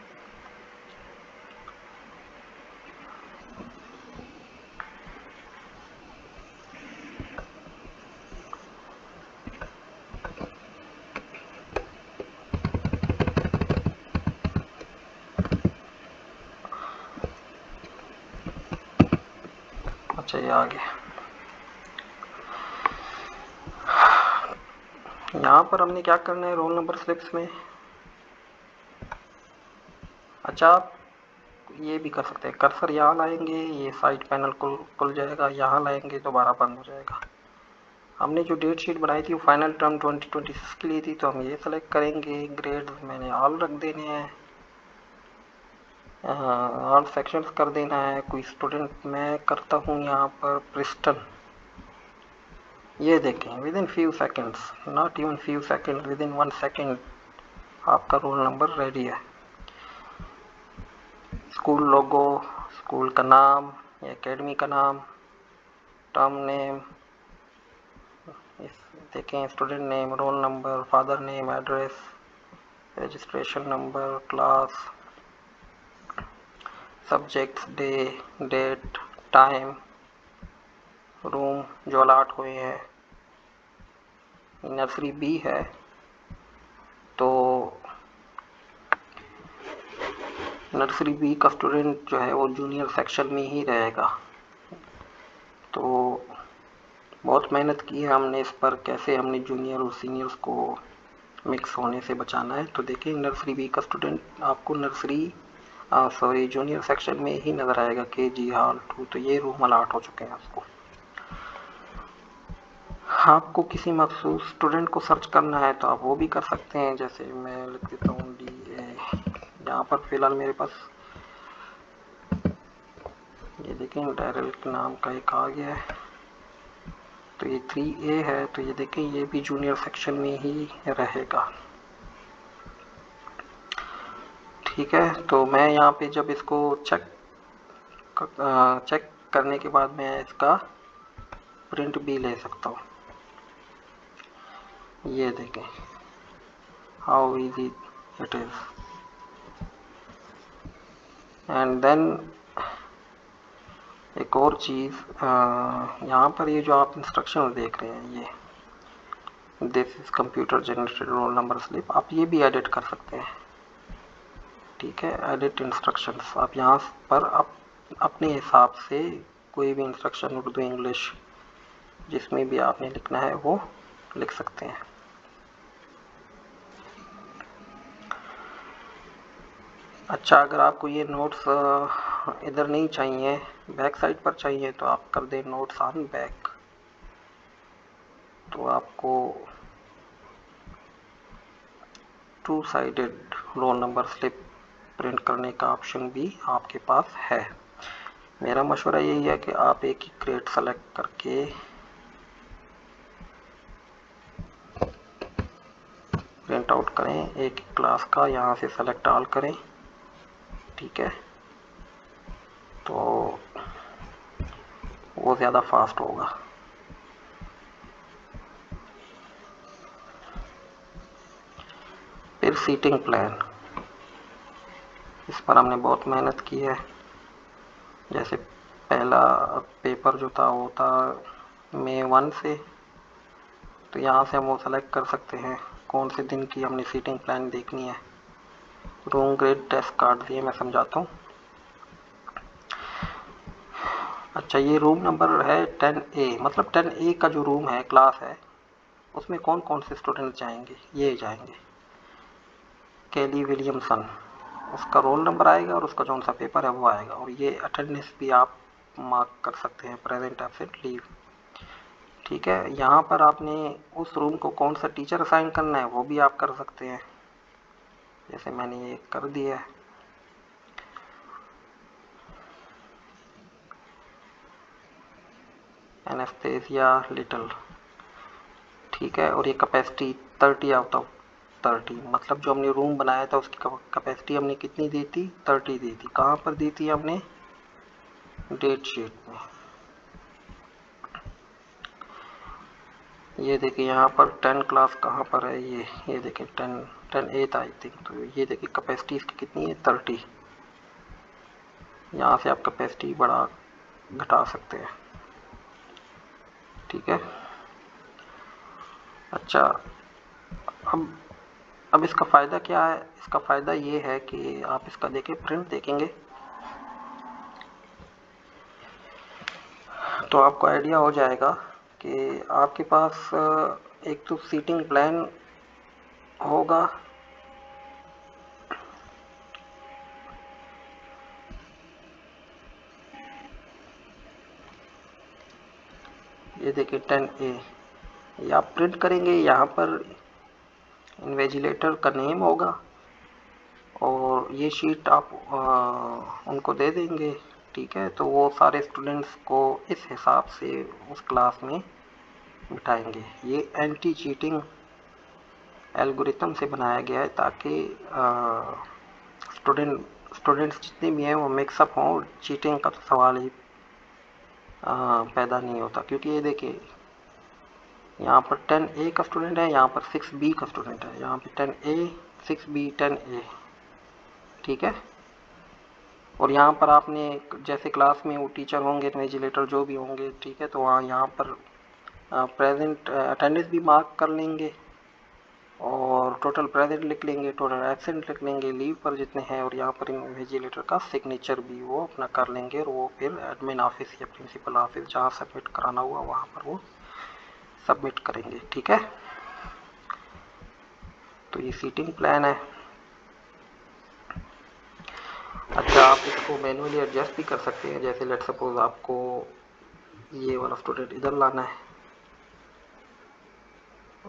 अच्छा, ये आ गया। यहाँ पर हमने क्या करना है रोल नंबर स्लिप्स में, अच्छा आप ये भी कर सकते हैं, कर्सर यहाँ लाएंगे, ये साइड पैनल खुल जाएगा, यहाँ लाएंगे दोबारा बंद हो जाएगा। हमने जो डेट शीट बनाई थी वो फाइनल टर्म 2026 के लिए थी, तो हम ये सेलेक्ट करेंगे। ग्रेड मैंने ऑल रख देने हैं, ऑल सेक्शंस कर देना है। कोई स्टूडेंट मैं करता हूँ यहाँ पर प्रिस्टन, ये देखें within few seconds, not even few second, within 1 second आपका रोल नंबर रेडी है। स्कूल लोगो, स्कूल का नाम, एकेडमी का नाम, टर्म नेम, देखें student name, roll number, father name, address, registration number, class, subjects, day, date, time, room जो allot हुए हैं। नर्सरी बी है तो नर्सरी बी का स्टूडेंट जो है वो जूनियर सेक्शन में ही रहेगा। तो बहुत मेहनत की है हमने इस पर, कैसे हमने जूनियर और सीनियर्स को मिक्स होने से बचाना है। तो देखिए नर्सरी बी का स्टूडेंट आपको जूनियर सेक्शन में ही नज़र आएगा, KG हॉल 2, तो ये रूम अलाट हो चुके हैं आपको। आपको किसी मखसूस स्टूडेंट को सर्च करना है तो आप वो भी कर सकते हैं, जैसे मैं लिख देता हूँ DA। यहाँ पर फिलहाल मेरे पास ये देखें डायरल के नाम का एक आ गया है, तो ये 3A है, तो ये देखें ये भी जूनियर सेक्शन में ही रहेगा। ठीक है, तो मैं यहाँ पे जब इसको चेक करने के बाद मैं इसका प्रिंट भी ले सकता हूँ। ये देखें how easy it is. And then एक और चीज़, यहाँ पर ये जो आप इंस्ट्रक्शन देख रहे हैं, ये this is computer generated roll number slip, आप ये भी एडिट कर सकते हैं। ठीक है, एडिट इंस्ट्रक्शंस, आप यहाँ पर अपने हिसाब से कोई भी इंस्ट्रक्शन, उर्दू, इंग्लिश, जिसमें भी आपने लिखना है वो लिख सकते हैं। अच्छा, अगर आपको ये नोट्स इधर नहीं चाहिए, बैक साइड पर चाहिए, तो आप कर दें नोट्स ऑन बैक, तो आपको 2 sided roll number slip print करने का ऑप्शन भी आपके पास है। मेरा मशवरा यही है कि आप एक ही ग्रेड सेलेक्ट करके प्रिंट आउट करें, एक ही क्लास का, यहाँ से सेलेक्ट ऑल करें। ठीक है, तो वो ज़्यादा फास्ट होगा। फिर सीटिंग प्लान, इस पर हमने बहुत मेहनत की है। जैसे पहला पेपर जो था वो था May 1 से, तो यहाँ से हम वो सेलेक्ट कर सकते हैं कौन से दिन की हमने सीटिंग प्लान देखनी है। रूम ग्रेड डेस्क कार्ड ये मैं समझाता हूँ। अच्छा, ये रूम नंबर है 10A, मतलब 10A का जो रूम है, क्लास है, उसमें कौन कौन से स्टूडेंट जाएंगे? ये जाएंगे कैली विलियमसन, उसका रोल नंबर आएगा और उसका कौन सा पेपर है वो आएगा, और ये अटेंडेंस भी आप मार्क कर सकते हैं, प्रेजेंट एब्सेंट लीव। ठीक है, यहाँ पर आपने उस रूम को कौन सा टीचर असाइन करना है वो भी आप कर सकते हैं, जैसे मैंने ये कर दिया है। एनेस्थेसिया लिटिल, ठीक है, और ये कैपेसिटी 30 आउट ऑफ 30, मतलब जो हमने रूम बनाया था उसकी कैपेसिटी हमने कितनी दी थी? 30 दी थी। कहाँ पर दी थी हमने? डेट शीट में। ये देखिए यहाँ पर 10 क्लास कहाँ पर है, ये देखिए 10A था आई थिंक, तो ये देखिए कैपेसिटी इसकी कितनी है? 30। यहाँ से आप कैपेसिटी बढ़ा घटा सकते हैं। ठीक है, अच्छा, अब इसका फ़ायदा क्या है? इसका फ़ायदा ये है कि आप इसका देखिए प्रिंट देखेंगे तो आपको आइडिया हो जाएगा कि आपके पास एक तो सीटिंग प्लान होगा, ये देखिए 10A, ये आप प्रिंट करेंगे, यहाँ पर इन्विजिलेटर का नेम होगा और ये शीट आप उनको दे देंगे। ठीक है, तो वो सारे स्टूडेंट्स को इस हिसाब से उस क्लास में बिठाएंगे। ये एंटी चीटिंग एल्गोरिथम से बनाया गया है ताकि स्टूडेंट्स जितने भी हैं वो मिक्सअप हों, चीटिंग का तो सवाल ही पैदा नहीं होता। क्योंकि ये देखिए यहाँ पर 10A का स्टूडेंट है, यहाँ पर 6B का स्टूडेंट है, यहाँ पे 10A 6B 10A, ठीक है। और यहाँ पर आपने जैसे क्लास में वो टीचर होंगे, इन्विजिलेटर जो भी होंगे, ठीक है, तो वहाँ यहाँ पर प्रेजेंट अटेंडेंस भी मार्क कर लेंगे और टोटल प्रेजेंट लिख लेंगे, टोटल एब्सेंट लिख लेंगे, लीव पर जितने हैं, और यहाँ पर इन्विजिलेटर का सिग्नेचर भी वो अपना कर लेंगे और वो फिर एडमिन ऑफिस या प्रिंसिपल ऑफिस जहाँ सबमिट कराना हुआ वहाँ पर वो सबमिट करेंगे। ठीक है, तो ये सीटिंग प्लान है। अच्छा, आप इसको मैनुअली एडजस्ट भी कर सकते हैं, जैसे लेट सपोज आपको ये वाला स्टूडेंट इधर लाना है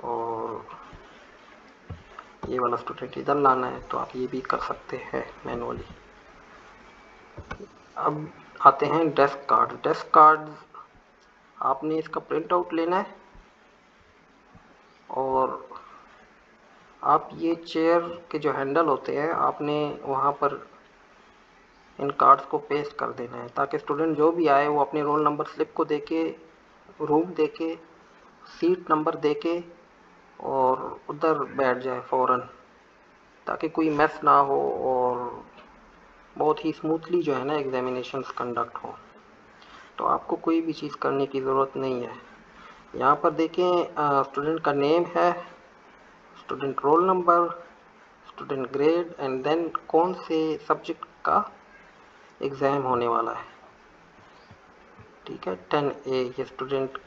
और ये वाला स्टूडेंट इधर लाना है, तो आप ये भी कर सकते हैं मैनुअली। अब आते हैं डेस्क कार्ड। डेस्क कार्ड आपने इसका प्रिंट आउट लेना है और आप ये चेयर के जो हैंडल होते हैं आपने वहाँ पर इन कार्ड्स को पेस्ट कर देना है, ताकि स्टूडेंट जो भी आए वो अपने रोल नंबर स्लिप को देके, रूम देके, सीट नंबर देके और उधर बैठ जाए फ़ौरन, ताकि कोई मिस ना हो और बहुत ही स्मूथली जो है ना एग्जामिनेशंस कंडक्ट हो। तो आपको कोई भी चीज़ करने की ज़रूरत नहीं है। यहाँ पर देखें स्टूडेंट का नेम है, student roll number, student grade and then कौन से सब्जेक्ट का एग्ज़ाम होने वाला है। ठीक है, 10A ये स्टूडेंट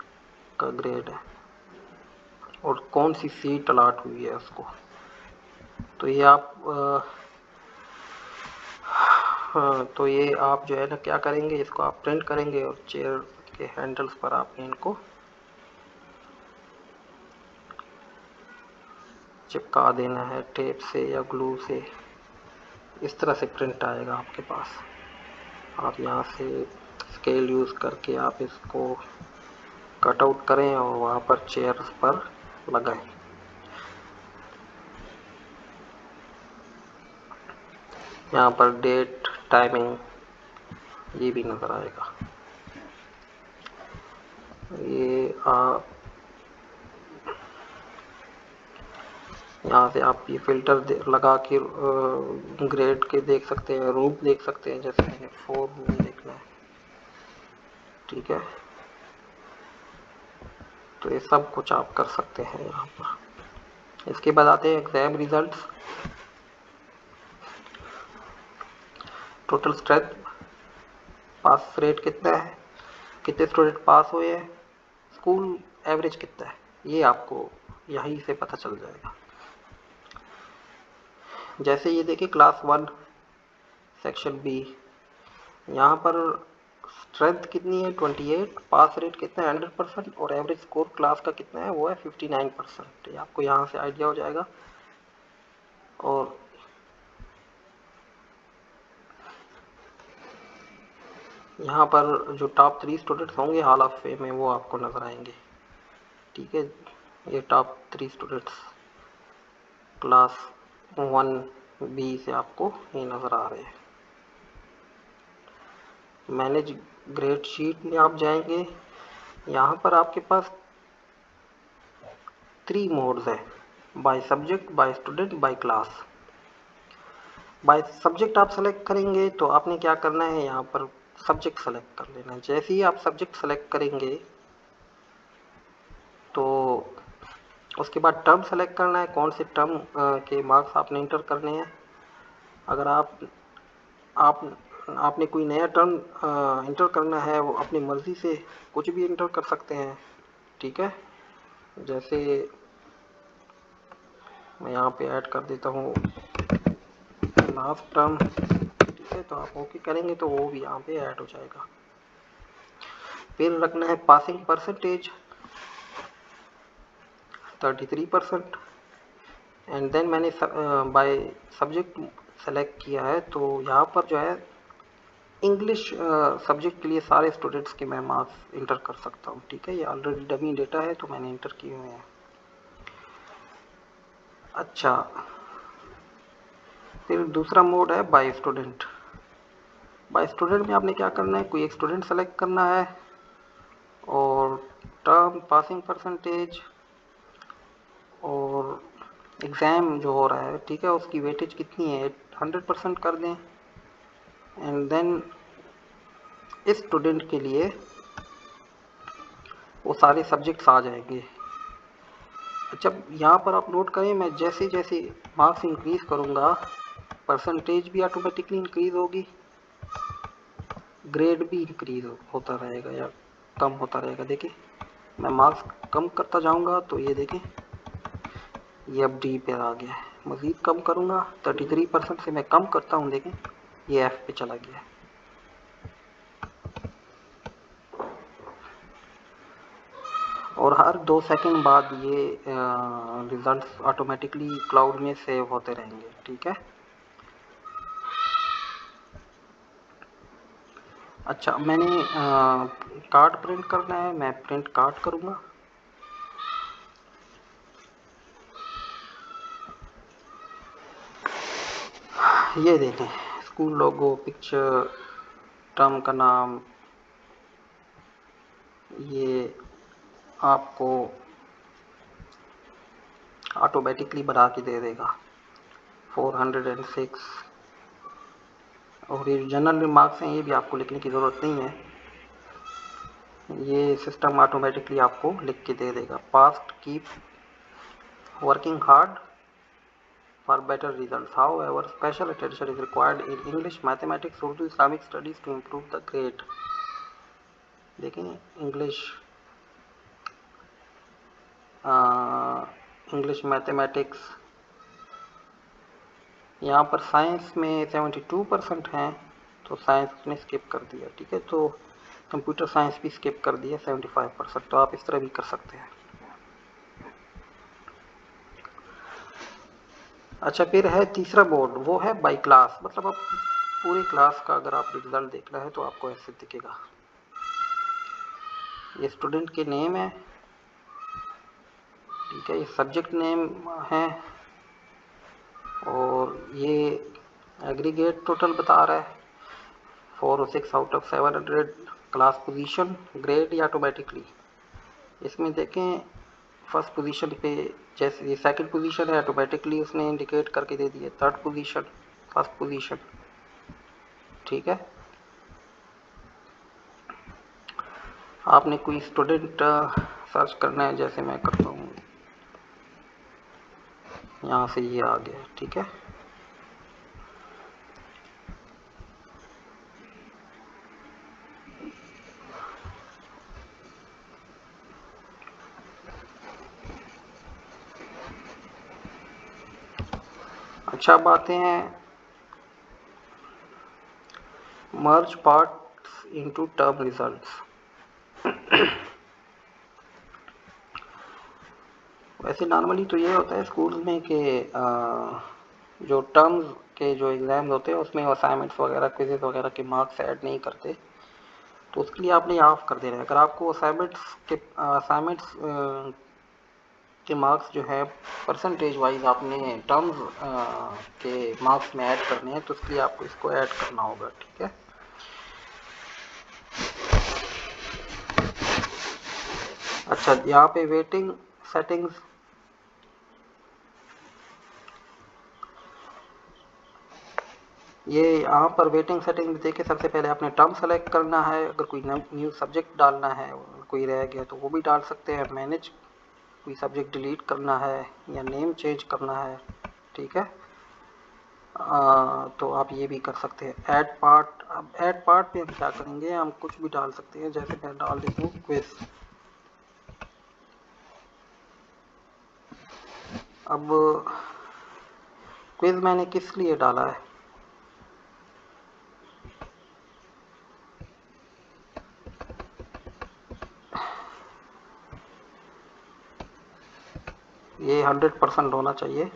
का ग्रेड है और कौन सी सीट अलाट हुई है उसको। तो ये आप हाँ, तो ये आप जो है ना क्या करेंगे, इसको आप प्रिंट करेंगे और चेयर के हैंडल्स पर आपने इनको चिपका देना है टेप से या ग्लू से। इस तरह से प्रिंट आएगा आपके पास। आप यहाँ से स्केल यूज़ करके आप इसको कट आउट करें और वहाँ पर चेयर्स पर लगाएं। यहाँ पर डेट, टाइमिंग ये भी नज़र आएगा। ये यहाँ से आप ये फ़िल्टर लगा के ग्रेड के देख सकते हैं, रूम देख सकते हैं, जैसे मैंने 4 रूम देखना है। ठीक है, तो ये सब कुछ आप कर सकते हैं यहाँ पर। इसके बाद आते हैं एग्ज़ाम रिज़ल्ट्स। टोटल स्ट्रेंथ, पास रेट कितना है, कितने स्टूडेंट पास हुए हैं, स्कूल एवरेज कितना है, ये आपको यहीं से पता चल जाएगा। जैसे ये देखिए क्लास 1 सेक्शन बी, यहाँ पर स्ट्रेंथ कितनी है 28, पास रेट कितना है 100% और एवरेज स्कोर क्लास का कितना है वो है 59%। ये आपको यहाँ से आइडिया हो जाएगा। और यहाँ पर जो टॉप 3 स्टूडेंट्स होंगे हॉल ऑफ फेम में वो आपको नज़र आएंगे। ठीक है, ये टॉप 3 स्टूडेंट्स क्लास 1B से आपको ये नज़र आ रहे हैं। मैनेज ग्रेड शीट में आप जाएंगे, यहाँ पर आपके पास 3 मोड्स है, by subject, by student, by class. By subject आप सेलेक्ट करेंगे तो आपने क्या करना है, यहाँ पर सब्जेक्ट सेलेक्ट कर लेना है। जैसे ही आप सब्जेक्ट सेलेक्ट करेंगे तो उसके बाद टर्म सेलेक्ट करना है, कौन से टर्म के मार्क्स आपने इंटर करने हैं। अगर आप आपने कोई नया टर्म इंटर करना है, वो अपनी मर्ज़ी से कुछ भी इंटर कर सकते हैं। ठीक है, जैसे मैं यहाँ पे ऐड कर देता हूँ लास्ट टर्म। ठीक है, तो आप ओके करेंगे तो वो भी यहाँ पे ऐड हो जाएगा। फिर रखना है पासिंग परसेंटेज 33%। एंड देन मैंने बाय सब्जेक्ट सेलेक्ट किया है, तो यहाँ पर जो है इंग्लिश सब्जेक्ट के लिए सारे स्टूडेंट्स के मैं मार्क्स इंटर कर सकता हूँ। ठीक है, ये ऑलरेडी डमी डेटा है तो मैंने इंटर किए हुए हैं। अच्छा, फिर दूसरा मोड है बाय स्टूडेंट। बाय स्टूडेंट में आपने क्या करना है, कोई एक स्टूडेंट सेलेक्ट करना है और टर्म, पासिंग परसेंटेज और एग्ज़ाम जो हो रहा है, ठीक है, उसकी वेटेज कितनी है 100% कर दें। एंड देन इस स्टूडेंट के लिए वो सारे सब्जेक्ट्स आ जाएंगे। अच्छा, यहाँ पर आप नोट करें, मैं जैसे जैसे मार्क्स इंक्रीज़ करूँगा परसेंटेज भी ऑटोमेटिकली इंक्रीज़ होगी, ग्रेड भी इंक्रीज़ होता रहेगा या कम होता रहेगा। देखिए मैं मार्क्स कम करता जाऊँगा तो ये देखें ये अब डी पे आ गया है। मज़ीद कम करूँगा 33% से मैं कम करता हूँ, देखें ये एफ पे चला गया है। और हर 2 सेकंड बाद ये रिजल्ट्स ऑटोमेटिकली क्लाउड में सेव होते रहेंगे। ठीक है, अच्छा मैंने कार्ड प्रिंट करना है, मैं प्रिंट कार्ड करूँगा। ये देखें स्कूल लोगो, पिक्चर, टर्म का नाम, ये आपको ऑटोमेटिकली बना के दे देगा 406। और ये जनरल रिमार्क्स हैं, ये भी आपको लिखने की ज़रूरत नहीं है, ये सिस्टम ऑटोमेटिकली आपको लिख के दे देगा। Past keep working hard for better results. However, special attention is required in English, mathematics, Urdu, Islamic studies to improve the grade. देखें इंग्लिश मैथमेटिक्स, यहाँ पर साइंस में 72% हैं तो साइंस ने स्किप कर दिया। ठीक है, तो कंप्यूटर साइंस भी स्किप कर दिया 75%। तो आप इस तरह भी कर सकते हैं। अच्छा, फिर है तीसरा बोर्ड, वो है बाई क्लास। मतलब अब पूरी क्लास का अगर आप रिजल्ट देखना है तो आपको ऐसे दिखेगा। ये स्टूडेंट के नेम है, ठीक है, ये सब्जेक्ट नेम है और ये एग्रीगेट टोटल बता रहा है 406 out of 700। Class position, grade या ऑटोमेटिकली, इसमें देखें फर्स्ट पोजीशन पे, जैसे ये सेकंड पोजीशन है ऑटोमेटिकली उसने इंडिकेट करके दे दिया, थर्ड पोजीशन, फर्स्ट पोजीशन। ठीक है, आपने कोई स्टूडेंट सर्च करना है, जैसे मैं करता हूँ, यहाँ से ये आ गया। ठीक है, अच्छा, अब आते हैं मर्ज पार्ट्स इनटू टर्म रिजल्ट्स। वैसे नॉर्मली तो ये होता है स्कूल में कि जो टर्म्स के जो एग्ज़ाम्स होते हैं उसमें असाइनमेंट्स वगैरह क्विज़ेस वगैरह के मार्क्स ऐड नहीं करते, तो उसके लिए आपने ऑफ कर देना है। अगर आपको असाइनमेंट्स के मार्क्स जो है परसेंटेज वाइज आपने टर्म्स के मार्क्स में ऐड करने हैं, तो उसके लिए आपको इसको ऐड करना होगा। ठीक है। अच्छा, यहाँ पे वेटिंग सेटिंग्स, ये यहाँ पर वेटिंग सेटिंग देखिए, सबसे पहले आपने टर्म सेलेक्ट करना है। अगर कोई न्यू सब्जेक्ट डालना है, कोई रह गया तो वो भी डाल सकते हैं। मैनेज, कोई सब्जेक्ट डिलीट करना है या नेम चेंज करना है। ठीक है। तो आप ये भी कर सकते हैं। ऐड पार्ट, अब ऐड पार्ट पे हम क्या करेंगे, हम कुछ भी डाल सकते हैं। जैसे मैं डाल देता हूँ क्विज। अब क्विज मैंने किस लिए डाला है, ये 100% होना चाहिए।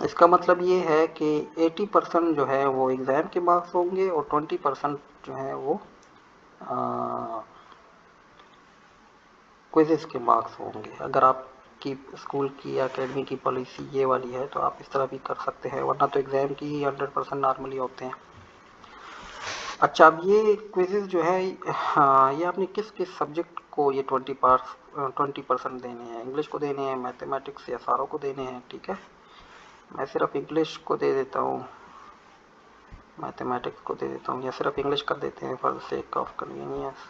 इसका मतलब ये है कि 80% जो है वो एग्ज़ाम के मार्क्स होंगे और 20% जो है वो क्विज़ेस के मार्क्स होंगे। अगर आपकी स्कूल की या अकेडमी की पॉलिसी ये वाली है तो आप इस तरह भी कर सकते हैं, वरना तो एग्ज़ाम की ही 100% नॉर्मली होते हैं। अच्छा, अब ये क्विज़ेस जो है, हाँ, ये आपने किस किस सब्जेक्ट को ये 20% देने हैं। इंग्लिश को देने हैं, मैथमेटिक्स या सारों को देने हैं। ठीक है। मैं सिर्फ इंग्लिश को दे देता हूँ, मैथमेटिक्स को दे देता हूँ, या सिर्फ इंग्लिश कर देते हैं for the sake of convenience.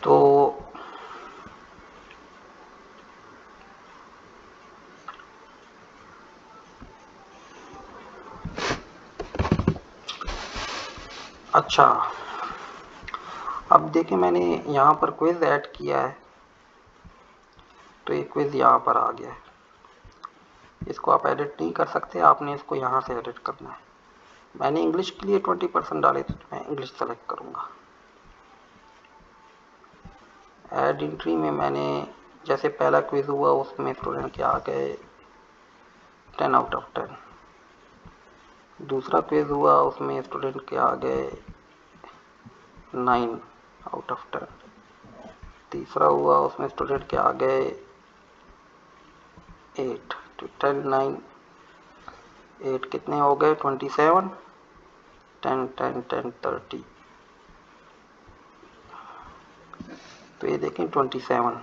तो अच्छा, अब देखिए मैंने यहाँ पर क्विज ऐड किया है, तो ये क्विज यहाँ पर आ गया है। इसको आप एडिट नहीं कर सकते, आपने इसको यहाँ से एडिट करना है। मैंने इंग्लिश के लिए 20% डाले थे, तो मैं इंग्लिश सेलेक्ट करूँगा। ऐड एंट्री में मैंने, जैसे पहला क्विज हुआ उसमें स्टूडेंट के आ गए 10 आउट ऑफ 10। दूसरा क्विज हुआ उसमें स्टूडेंट के आ गए 9 आउट ऑफ 10। तीसरा हुआ उसमें स्टूडेंट के आ गए 8। तो 10 9 8 कितने हो गए, 27। 10 10 10 30, तो ये देखें 27।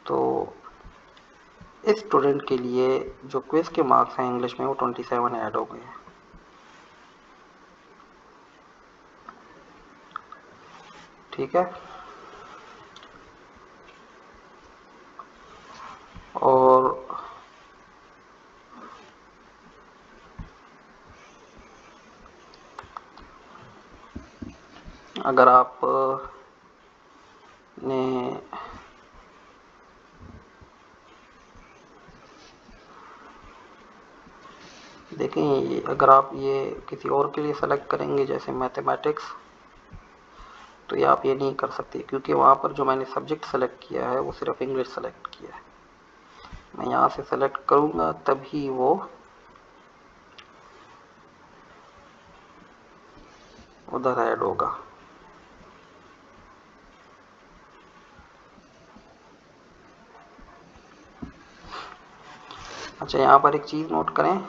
तो इस स्टूडेंट के लिए जो क्विज के मार्क्स हैं इंग्लिश में वो 27 ऐड हो गए हैं। ठीक है। और अगर आप ने देखें, अगर आप ये किसी और के लिए सेलेक्ट करेंगे जैसे मैथमेटिक्स, तो ये आप ये नहीं कर सकते, क्योंकि वहाँ पर जो मैंने सब्जेक्ट सेलेक्ट किया है वो सिर्फ इंग्लिश सेलेक्ट किया है। मैं यहाँ से सेलेक्ट करूँगा तभी वो उधर ऐड होगा। अच्छा, यहाँ पर एक चीज़ नोट करें,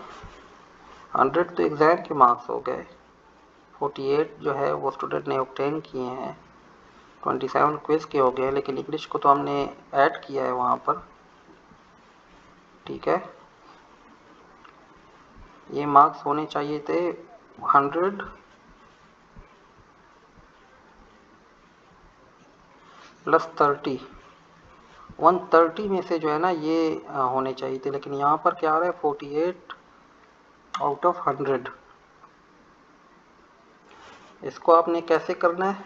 100 तो एग्ज़ाम के मार्क्स हो गए, 48 जो है वो स्टूडेंट ने ऑब्टेन किए हैं, 27 क्विज के हो गए, लेकिन इंग्लिश को तो हमने ऐड किया है वहाँ पर। ठीक है। ये मार्क्स होने चाहिए थे 100 प्लस 30, 130 में से जो है ना ये होने चाहिए थे, लेकिन यहाँ पर क्या आ रहा है 48 आउट ऑफ 100। इसको आपने कैसे करना है,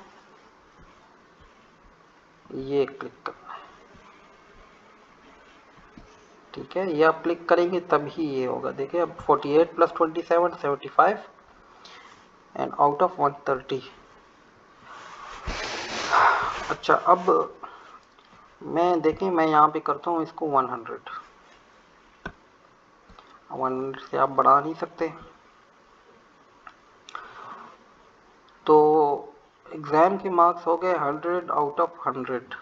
ये क्लिक करना है, ठीक है। ये आप क्लिक करेंगे तभी ये होगा। देखिए अब 48 + 27 75 एंड आउट ऑफ 130। अच्छा अब मैं देखें, मैं यहाँ पे करता हूँ इसको 100। 100 से आप बढ़ा नहीं सकते। तो एग्ज़ाम के मार्क्स हो गए 100 आउट ऑफ 100,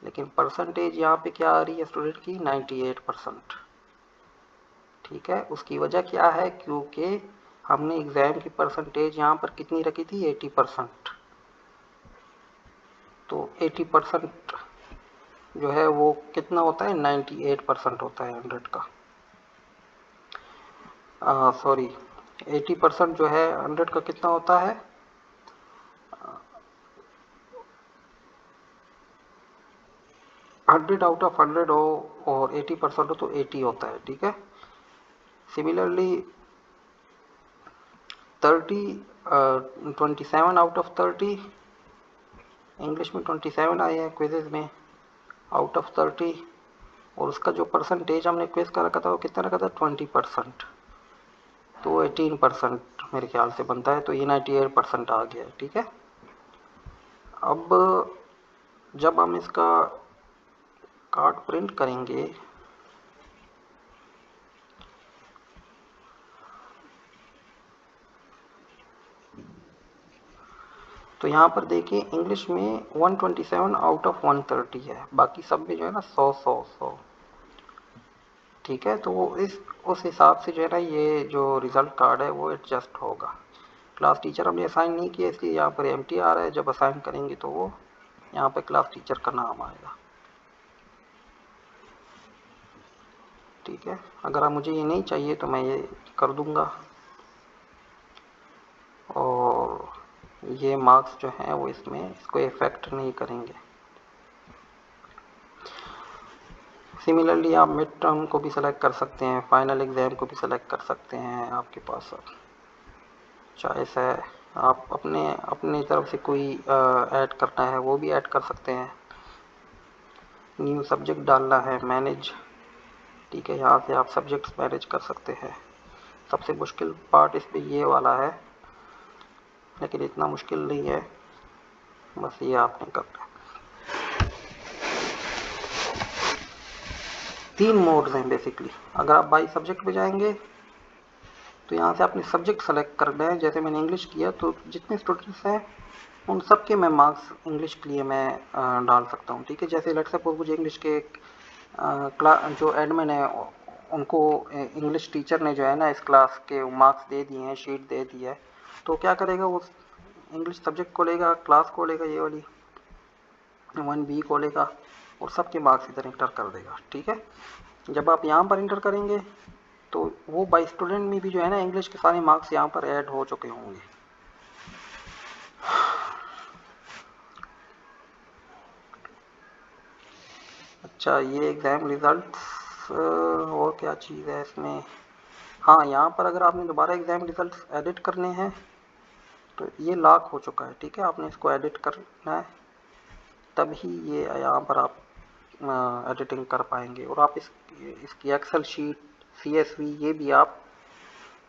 लेकिन परसेंटेज यहाँ पे क्या आ रही है स्टूडेंट की, 98%। ठीक है, उसकी वजह क्या है, क्योंकि हमने एग्ज़ाम की परसेंटेज यहाँ पर कितनी रखी थी, 80%। तो 80% जो है वो कितना होता है, 98% होता है 100 का। सॉरी, 80% जो है 100 का कितना होता है, 100 आउट ऑफ 100 हो और 80% हो तो 80 होता है। ठीक है, सिमिलरली 27 आउट ऑफ 30, इंग्लिश में 27 आए हैं क्विज़ में आउट ऑफ 30, और उसका जो परसेंटेज हमने क्विज़ का रखा था वो कितना रखा था, 20%। तो 18% मेरे ख्याल से बनता है, तो ये 98% आ गया। ठीक है, अब जब हम इसका कार्ड प्रिंट करेंगे तो यहाँ पर देखिए इंग्लिश में 127 आउट ऑफ 130 है, बाकी सब में जो है ना 100 100 100। ठीक है, तो उस हिसाब से जो है ना ये जो रिज़ल्ट कार्ड है वो एडजस्ट होगा। क्लास टीचर हमने असाइन नहीं किया इसलिए यहाँ पर एम्प्टी आ रहा है, जब असाइन करेंगे तो वो यहाँ पर क्लास टीचर का नाम आएगा। ठीक है, अगर आप मुझे ये नहीं चाहिए तो मैं ये कर दूंगा, और ये मार्क्स जो हैं वो इसको इफ़ेक्ट नहीं करेंगे। सिमिलरली आप मिड टर्म को भी सेलेक्ट कर सकते हैं, फाइनल एग्ज़ाम को भी सेलेक्ट कर सकते हैं, आपके पास चॉइस है। आप अपनी तरफ से कोई ऐड करना है वो भी ऐड कर सकते हैं। न्यू सब्जेक्ट डालना है, मैनेज। ठीक है, यहाँ से आप सब्जेक्ट्स मैनेज कर सकते हैं। सबसे मुश्किल पार्ट इस पे ये वाला है, लेकिन इतना मुश्किल नहीं है, बस ये आपने करना है। 3 मोड्स हैं बेसिकली। अगर आप बाई सब्जेक्ट पे जाएंगे तो यहाँ से आपने सब्जेक्ट सेलेक्ट करना है। जैसे मैंने इंग्लिश किया तो जितने स्टूडेंट्स हैं उन सब के मैं मार्क्स इंग्लिश के लिए मैं डाल सकता हूँ। ठीक है, जैसे लेट्स सपोज मुझे इंग्लिश के जो एडमिन है उनको इंग्लिश टीचर ने जो है ना इस क्लास के मार्क्स दे दिए हैं, शीट दे दी है, तो क्या करेगा वो इंग्लिश सब्जेक्ट को लेगा, क्लास को लेगा, ये वाली 1B को लेगा और सबके मार्क्स इधर इंटर कर देगा। ठीक है, जब आप यहाँ पर इंटर करेंगे तो वो बाई स्टूडेंट में भी जो है ना इंग्लिश के सारे मार्क्स यहाँ पर ऐड हो चुके होंगे। अच्छा, ये एग्ज़ाम रिज़ल्ट्स और क्या चीज़ है इसमें, हाँ यहाँ पर अगर आपने दोबारा एग्ज़ाम रिज़ल्ट्स एडिट करने हैं तो ये लॉक हो चुका है। ठीक है, आपने इसको एडिट करना है तभी ये यहाँ पर आप एडिटिंग कर पाएंगे, और आप इसकी एक्सेल शीट, CSV ये भी आप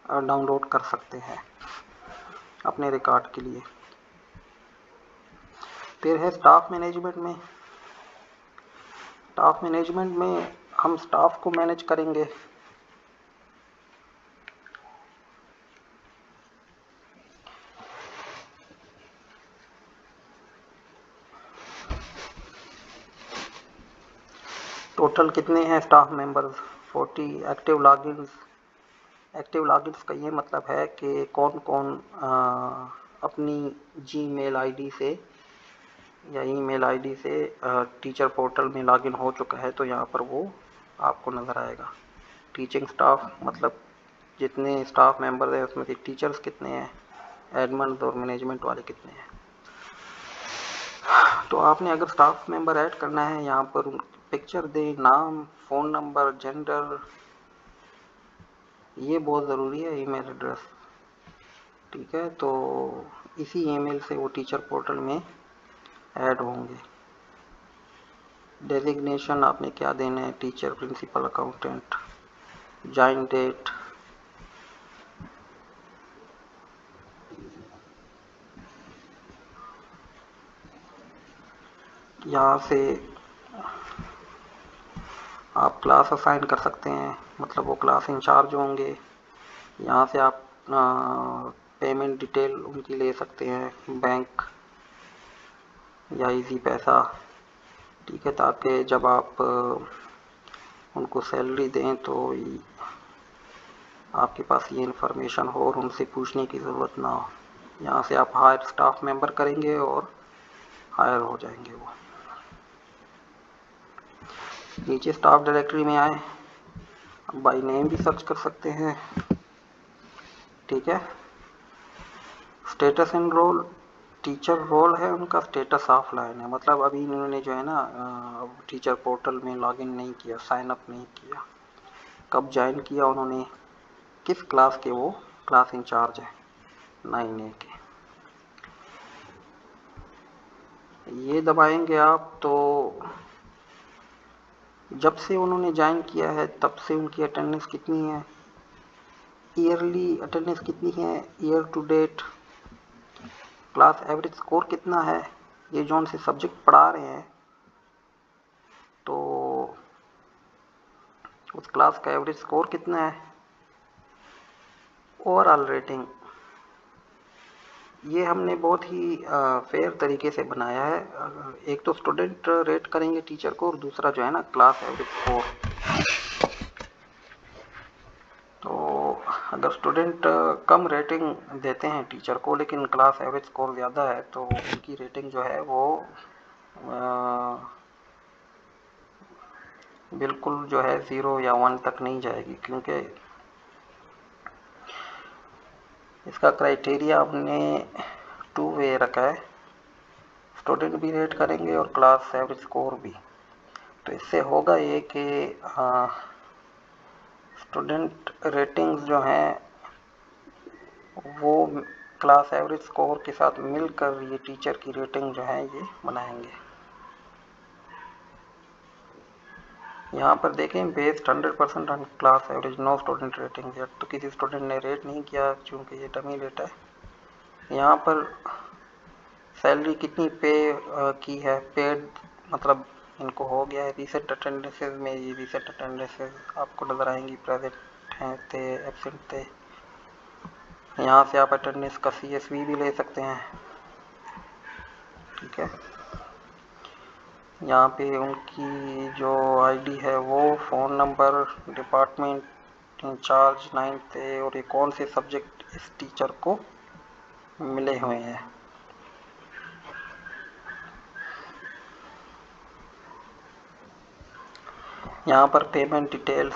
डाउनलोड कर सकते हैं अपने रिकॉर्ड के लिए। फिर है स्टाफ मैनेजमेंट में हम स्टाफ को मैनेज करेंगे। टोटल कितने हैं स्टाफ मेंबर्स, 40। एक्टिव लॉगिन्स का ये मतलब है कि कौन कौन अपनी जीमेल आईडी से या ईमेल आईडी से टीचर पोर्टल में लॉगिन हो चुका है, तो यहाँ पर वो आपको नज़र आएगा। टीचिंग स्टाफ मतलब जितने स्टाफ मेंबर हैं उसमें से टीचर्स कितने हैं, एडमिन और मैनेजमेंट वाले कितने हैं। तो आपने अगर स्टाफ मेंबर ऐड करना है, यहाँ पर पिक्चर दें, नाम, फ़ोन नंबर, जेंडर, ये बहुत ज़रूरी है, ईमेल एड्रेस। ठीक है, तो इसी ईमेल से वो टीचर पोर्टल में ऐड होंगे। डेजिग्नेशन आपने क्या देना है, teacher, principal, accountant. Join date, यहाँ से आप क्लास असाइन कर सकते हैं, मतलब वो क्लास इंचार्ज होंगे। यहाँ से आप पेमेंट डिटेल उनकी ले सकते हैं, बैंक या इजी पैसा। ठीक है, ताकि जब आप उनको सैलरी दें तो आपके पास ये इन्फॉर्मेशन हो और उनसे पूछने की ज़रूरत ना हो। यहाँ से आप हायर स्टाफ मेंबर करेंगे और हायर हो जाएंगे वो। नीचे स्टाफ डायरेक्टरी में आए, बाई नेम भी सर्च कर सकते हैं। ठीक है, status and role, teacher role है उनका, स्टेटस ऑफलाइन है, मतलब अभी इन्होंने जो है ना टीचर पोर्टल में लॉगिन नहीं किया, साइन अप नहीं किया। कब ज्वाइन किया उन्होंने, किस क्लास के वो क्लास इंचार्ज है, 9A के। ये दबाएंगे आप तो जब से उन्होंने ज्वाइन किया है तब से उनकी अटेंडेंस कितनी है, ईयरली अटेंडेंस कितनी है, year to date, class average score कितना है, ये जो उनसे सब्जेक्ट पढ़ा रहे हैं तो उस क्लास का एवरेज स्कोर कितना है, ओवरऑल रेटिंग। ये हमने बहुत ही फेयर तरीके से बनाया है। एक तो स्टूडेंट रेट करेंगे टीचर को और दूसरा जो है ना क्लास एवरेज स्कोर। तो अगर स्टूडेंट कम रेटिंग देते हैं टीचर को लेकिन क्लास एवरेज स्कोर ज़्यादा है तो उनकी रेटिंग जो है वो बिल्कुल जो है 0 या 1 तक नहीं जाएगी, क्योंकि इसका क्राइटेरिया हमने 2 वे रखा है, स्टूडेंट भी रेट करेंगे और क्लास एवरेज स्कोर भी। तो इससे होगा ये कि स्टूडेंट रेटिंग्स जो हैं वो क्लास एवरेज स्कोर के साथ मिलकर ये टीचर की रेटिंग जो है ये बनाएंगे। यहाँ पर देखें based 100% on class average, no student rating yet, तो किसी स्टूडेंट ने रेट नहीं किया क्योंकि ये डमी रेट है। यहाँ पर सैलरी कितनी पे की है, पेड मतलब इनको हो गया है। रिसेंट अटेंडेंसेज में ये रिसेंट अटेंडेंसेज आपको नज़र आएंगी, प्रेजेंट हैं थे, एब्सेंट थे। यहाँ से आप अटेंडेंस का CSV भी ले सकते हैं। ठीक है, यहाँ पे उनकी जो आईडी है वो, phone number, department in charge 9th थे और ये कौन से सब्जेक्ट इस टीचर को मिले हुए हैं। यहाँ पर पेमेंट डिटेल्स,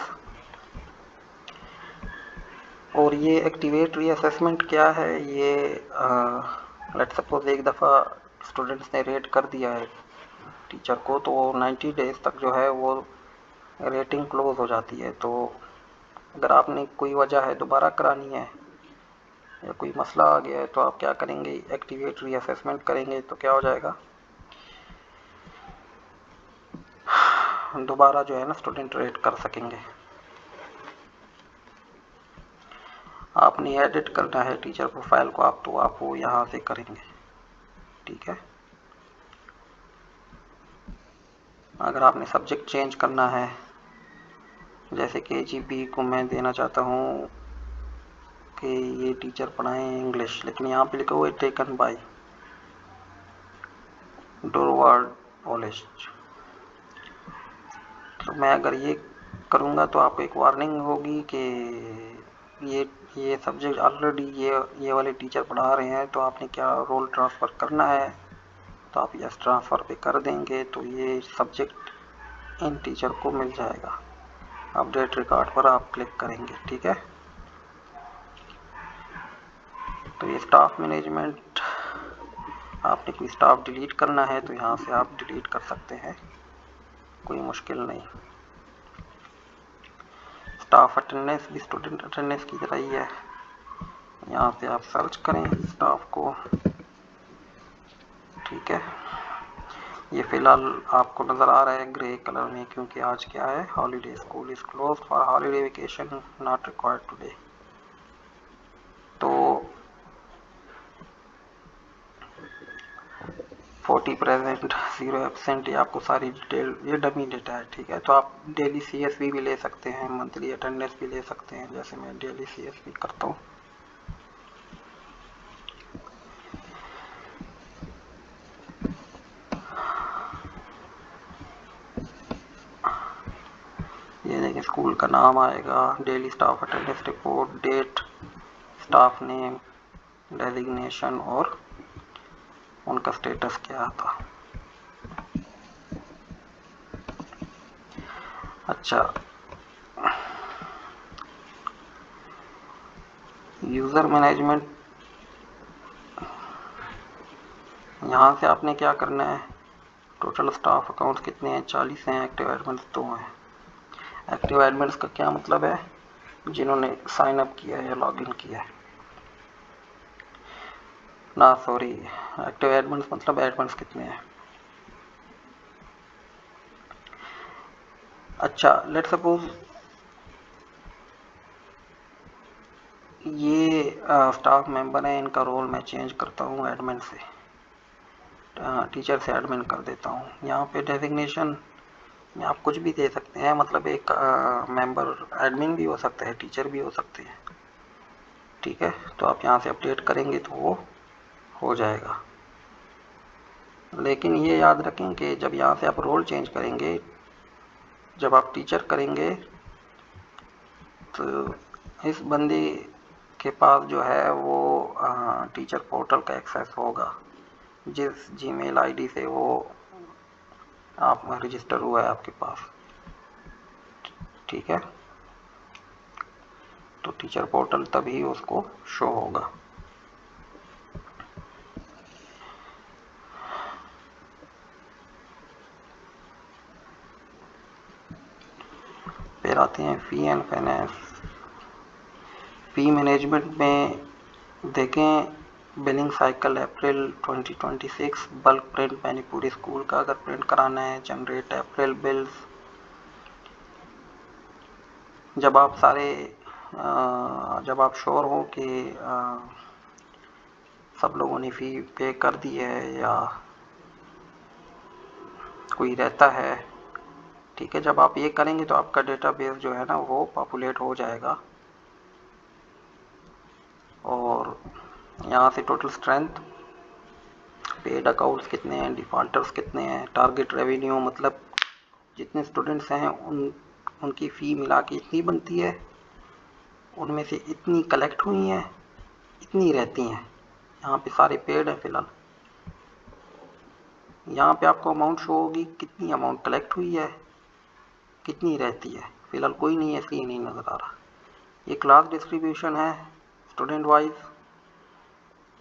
और ये एक्टिवेट रीअसेसमेंट क्या है, ये लेट्स सपोज एक दफ़ा स्टूडेंट्स ने रेट कर दिया है टीचर को तो 90 डेज तक जो है वो रेटिंग क्लोज हो जाती है। तो अगर आपने कोई वजह है दोबारा करानी है या कोई मसला आ गया है तो आप क्या करेंगे, एक्टिवेट रीअसेसमेंट करेंगे तो क्या हो जाएगा, दोबारा जो है ना स्टूडेंट रेट कर सकेंगे। आपने एडिट करना है टीचर प्रोफाइल को आप, तो आप वो यहाँ से करेंगे। ठीक है, अगर आपने सब्जेक्ट चेंज करना है, जैसे KGB को मैं देना चाहता हूँ कि ये टीचर पढ़ाएं इंग्लिश, लेकिन यहाँ पे लिखा हुआ है टेकन बाय डोरवार्ड पॉलिश। तो मैं अगर ये करूँगा तो आपको एक वार्निंग होगी कि ये सब्जेक्ट ऑलरेडी ये वाले टीचर पढ़ा रहे हैं, तो आपने क्या रोल ट्रांसफ़र करना है तो आप यस ट्रांसफ़र पे कर देंगे तो ये सब्जेक्ट इन टीचर को मिल जाएगा। अपडेट रिकॉर्ड पर आप क्लिक करेंगे। ठीक है, तो ये स्टाफ मैनेजमेंट, आपने कोई स्टाफ डिलीट करना है तो यहाँ से आप डिलीट कर सकते हैं, कोई मुश्किल नहीं। स्टाफ अटेंडेंस भी स्टूडेंट अटेंडेंस की तरह ही है। यहाँ से आप सर्च करें स्टाफ को, ठीक है। ये फिलहाल आपको नज़र आ रहा है ग्रे कलर में, क्योंकि आज क्या है, holiday, school is close for holiday, vacation not required today. तो 40 प्रेजेंट, 0 एब्सेंट, ये आपको सारी डिटेल, ये डमी डेटा है, ठीक है। तो आप डेली CSV भी ले सकते हैं, मंथली अटेंडेंस भी ले सकते हैं, जैसे मैं डेली CSV करता हूँ। ये देखिए स्कूल का नाम आएगा, daily staff attendance report, date, staff name, designation और उनका स्टेटस क्या था। अच्छा, यूज़र मैनेजमेंट, यहाँ से आपने क्या करना है, टोटल स्टाफ अकाउंट्स कितने हैं, 40 हैं, एक्टिव एडमिन्स 2 हैं। एक्टिव एडमिन्स का क्या मतलब है, जिन्होंने साइन अप किया है या लॉगिन किया है ना, सॉरी, एक्टिव एडमिन्स मतलब एडमिन्स कितने हैं। अच्छा, लेट सपोज ये स्टाफ मेंबर है, इनका रोल मैं चेंज करता हूँ एडमिन से, टीचर से एडमिन कर देता हूँ। यहाँ पे डेजिग्नेशन में आप कुछ भी दे सकते हैं, मतलब एक मेंबर एडमिन भी हो सकता है, टीचर भी हो सकते हैं, ठीक है। तो आप यहाँ से अपडेट करेंगे तो वो हो जाएगा। लेकिन ये याद रखें कि जब यहाँ से आप रोल चेंज करेंगे, जब आप टीचर करेंगे, तो इस बंदे के पास जो है वो टीचर पोर्टल का एक्सेस होगा, जिस जीमेल आईडी से वो आप रजिस्टर हुआ है आपके पास, ठीक है। तो टीचर पोर्टल तभी उसको शो होगा। फिर आते हैं fee and finance. Fee management में देखें, बिलिंग साइकिल अप्रैल 2026, बल्क प्रिंट मणिपुरी स्कूल का अगर प्रिंट कराना है, जनरेट अप्रैल बिल्स। जब आप जब आप श्योर हो कि सब लोगों ने फ़ी पे कर दी है या कोई रहता है, ठीक है, जब आप ये करेंगे तो आपका डेटाबेस जो है ना वो पॉपुलेट हो जाएगा। और यहाँ से टोटल स्ट्रेंथ, पेड अकाउंट्स कितने हैं, डिफ़ॉल्टर्स कितने हैं, टारगेट रेवेन्यू, मतलब जितने स्टूडेंट्स हैं उनकी फ़ी मिला के इतनी बनती है, उनमें से इतनी कलेक्ट हुई हैं, इतनी रहती हैं। यहाँ पे सारे पेड हैं फिलहाल। यहाँ पे आपको अमाउंट शो होगी, कितनी अमाउंट कलेक्ट हुई है, कितनी रहती है। फिलहाल कोई नहीं है इसलिए नहीं नज़र आ रहा। ये क्लास डिस्ट्रीब्यूशन है स्टूडेंट वाइज,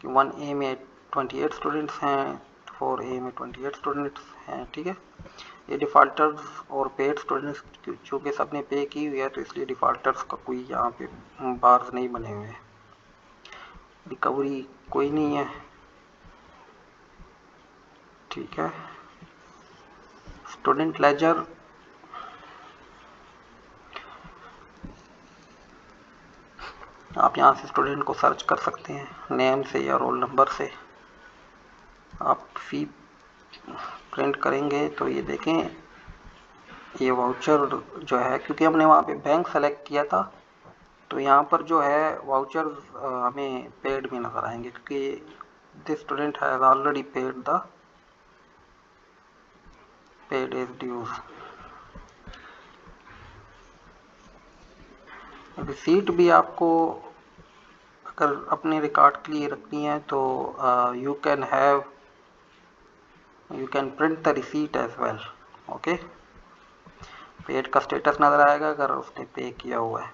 कि 1A में 28 स्टूडेंट्स हैं, 4A में 28 स्टूडेंट्स हैं, ठीक है। ये डिफ़ॉल्टर्स और पेड स्टूडेंट्स चूँकि सबने पे की हुई है तो इसलिए डिफ़ॉल्टर्स का कोई यहाँ पे बार्स नहीं बने हुए हैं। रिकवरी कोई नहीं है, ठीक है। स्टूडेंट लेजर, आप यहाँ से स्टूडेंट को सर्च कर सकते हैं नेम से या रोल नंबर से। आप फ़ी प्रिंट करेंगे तो ये देखें, ये वाउचर जो है, क्योंकि हमने वहाँ पे बैंक सेलेक्ट किया था तो यहाँ पर जो है वाउचर हमें पेड भी नज़र आएंगे, क्योंकि this student has already paid the paid as dues. Receipt भी आपको अगर अपने रिकॉर्ड के लिए रखनी है तो you can print the receipt as well, okay. Paid का स्टेटस नज़र आएगा अगर उसने पे किया हुआ है।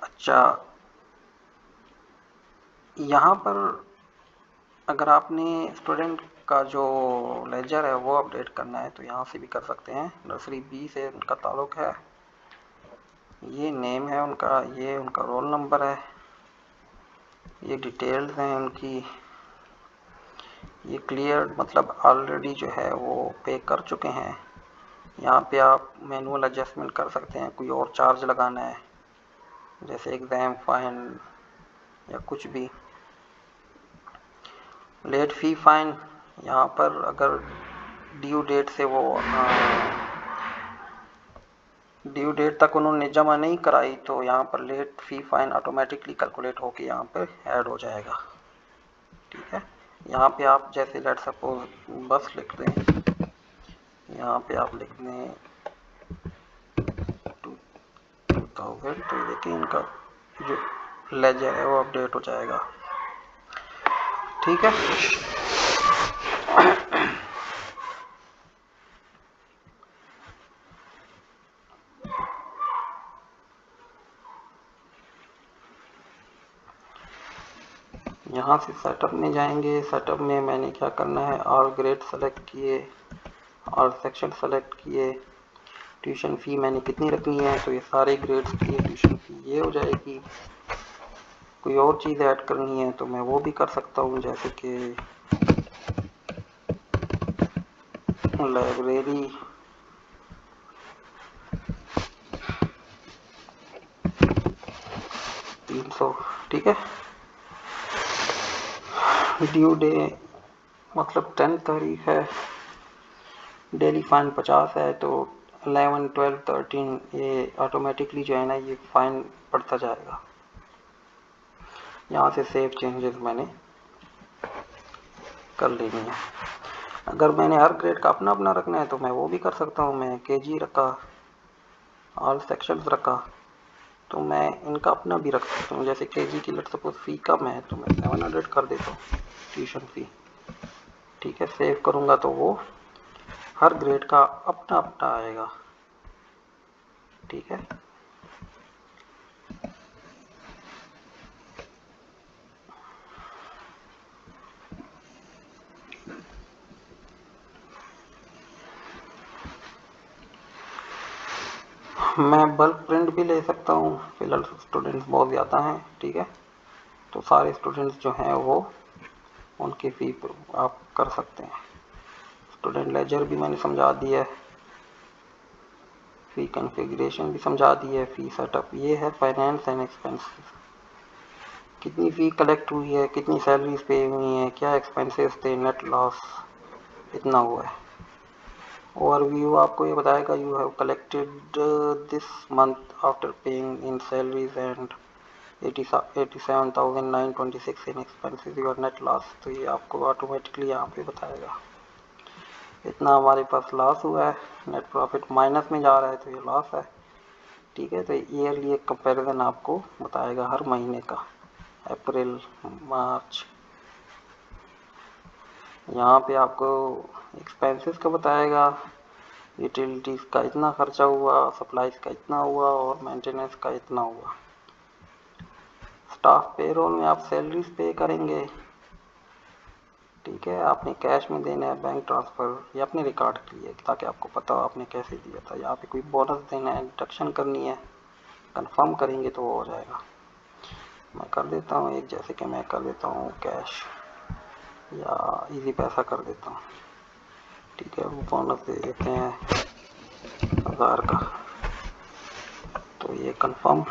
अच्छा, यहाँ पर अगर आपने स्टूडेंट का जो लेजर है वो अपडेट करना है तो यहाँ से भी कर सकते हैं। नर्सरी बी से उनका ताल्लुक़ है, ये नेम है उनका, ये उनका रोल नंबर है, ये डिटेल्स हैं उनकी, ये क्लियर मतलब ऑलरेडी जो है वो पे कर चुके हैं। यहाँ पे आप मैनुअल एडजस्टमेंट कर सकते हैं, कोई और चार्ज लगाना है जैसे एग्ज़ाम फाइन या कुछ भी। लेट फ़ी फाइन, यहाँ पर अगर ड्यू डेट से वो ड्यू डेट तक उन्होंने जमा नहीं कराई तो यहाँ पर लेट फ़ी फाइन ऑटोमेटिकली कैलकुलेट होके यहाँ पर ऐड हो जाएगा। ठीक है, यहाँ पे आप जैसे लेट सपोज बस लिख दें, यहाँ पे आप लिख दें 2000, तो देखिए इनका जो लेजर है वो अपडेट हो जाएगा। ठीक है, यहाँ से सेटअप में जाएंगे। सेटअप में मैंने क्या करना है, ऑल ग्रेड सेलेक्ट किए, ऑल सेक्शन सेलेक्ट किए, ट्यूशन फ़ी मैंने कितनी रखनी है, तो ये सारे ग्रेड्स की ट्यूशन फ़ी ये हो जाएगी। कोई और चीज़ ऐड करनी है तो मैं वो भी कर सकता हूँ, जैसे कि लाइब्रेरी 300। ठीक है, ड्यू डे मतलब 10 तारीख है, डेली फाइन 50 है, तो 11, 12, 13 ये ऑटोमेटिकली जो है ना ये फाइन बढ़ता जाएगा। यहाँ से सेव चेंजेस मैंने कर लेनी है। अगर मैंने हर ग्रेड का अपना अपना रखना है तो मैं वो भी कर सकता हूँ। मैं केजी रखा, ऑल सेक्शंस रखा, तो मैं इनका अपना भी रख सकता हूँ। जैसे केजी की लेट सपोज फ़ी कम है तो मैं 700 कर देता हूँ ट्यूशन फ़ी। ठीक है, सेव करूँगा तो वो हर ग्रेड का अपना अपना आएगा। ठीक है, मैं बल्क प्रिंट भी ले सकता हूँ, फिलहाल स्टूडेंट्स बहुत ज़्यादा हैं। ठीक है, तो सारे स्टूडेंट्स जो हैं वो उनकी फ़ी आप कर सकते हैं। स्टूडेंट लेजर भी मैंने समझा दिया है, फ़ी कॉन्फ़िगरेशन भी समझा दी है, फ़ी सेटअप ये है, फाइनेंस एंड एक्सपेंसेस, कितनी फ़ी कलेक्ट हुई है, कितनी सैलरीज पे हुई हैं, क्या एक्सपेंसेस थे, नेट लॉस इतना हुआ है। ओवरव्यू आपको ये बताएगा, you have collected this month after paying in salaries and 87,926 in expenses your net loss, तो ये आपको ऑटोमेटिकली यहाँ पे बताएगा इतना हमारे पास लॉस हुआ है, नेट प्रॉफिट माइनस में जा रहा है तो ये लॉस है। ठीक है, तो ईयरली एक कंपैरिजन आपको बताएगा हर महीने का, अप्रैल, मार्च। यहाँ पे आपको एक्सपेंसेस का बताएगा, यूटिलिटीज़ का इतना खर्चा हुआ, सप्लाईज का इतना हुआ और मेंटेनेंस का इतना हुआ। स्टाफ पेरोल में आप सैलरीज पे करेंगे। ठीक है, आपने कैश में देना है, बैंक ट्रांसफ़र, ये अपने रिकॉर्ड के लिए ताकि आपको पता हो आपने कैसे दिया था। यहाँ पे कोई बोनस देना है, डिडक्शन करनी है, कंफर्म करेंगे तो वो हो जाएगा। मैं कर देता हूँ एक, जैसे कि मैं कर देता हूँ कैश या इजी पैसा कर देता हूँ। ठीक है, वो बोनस दे देते हैं 1000 का, तो ये कंफर्म।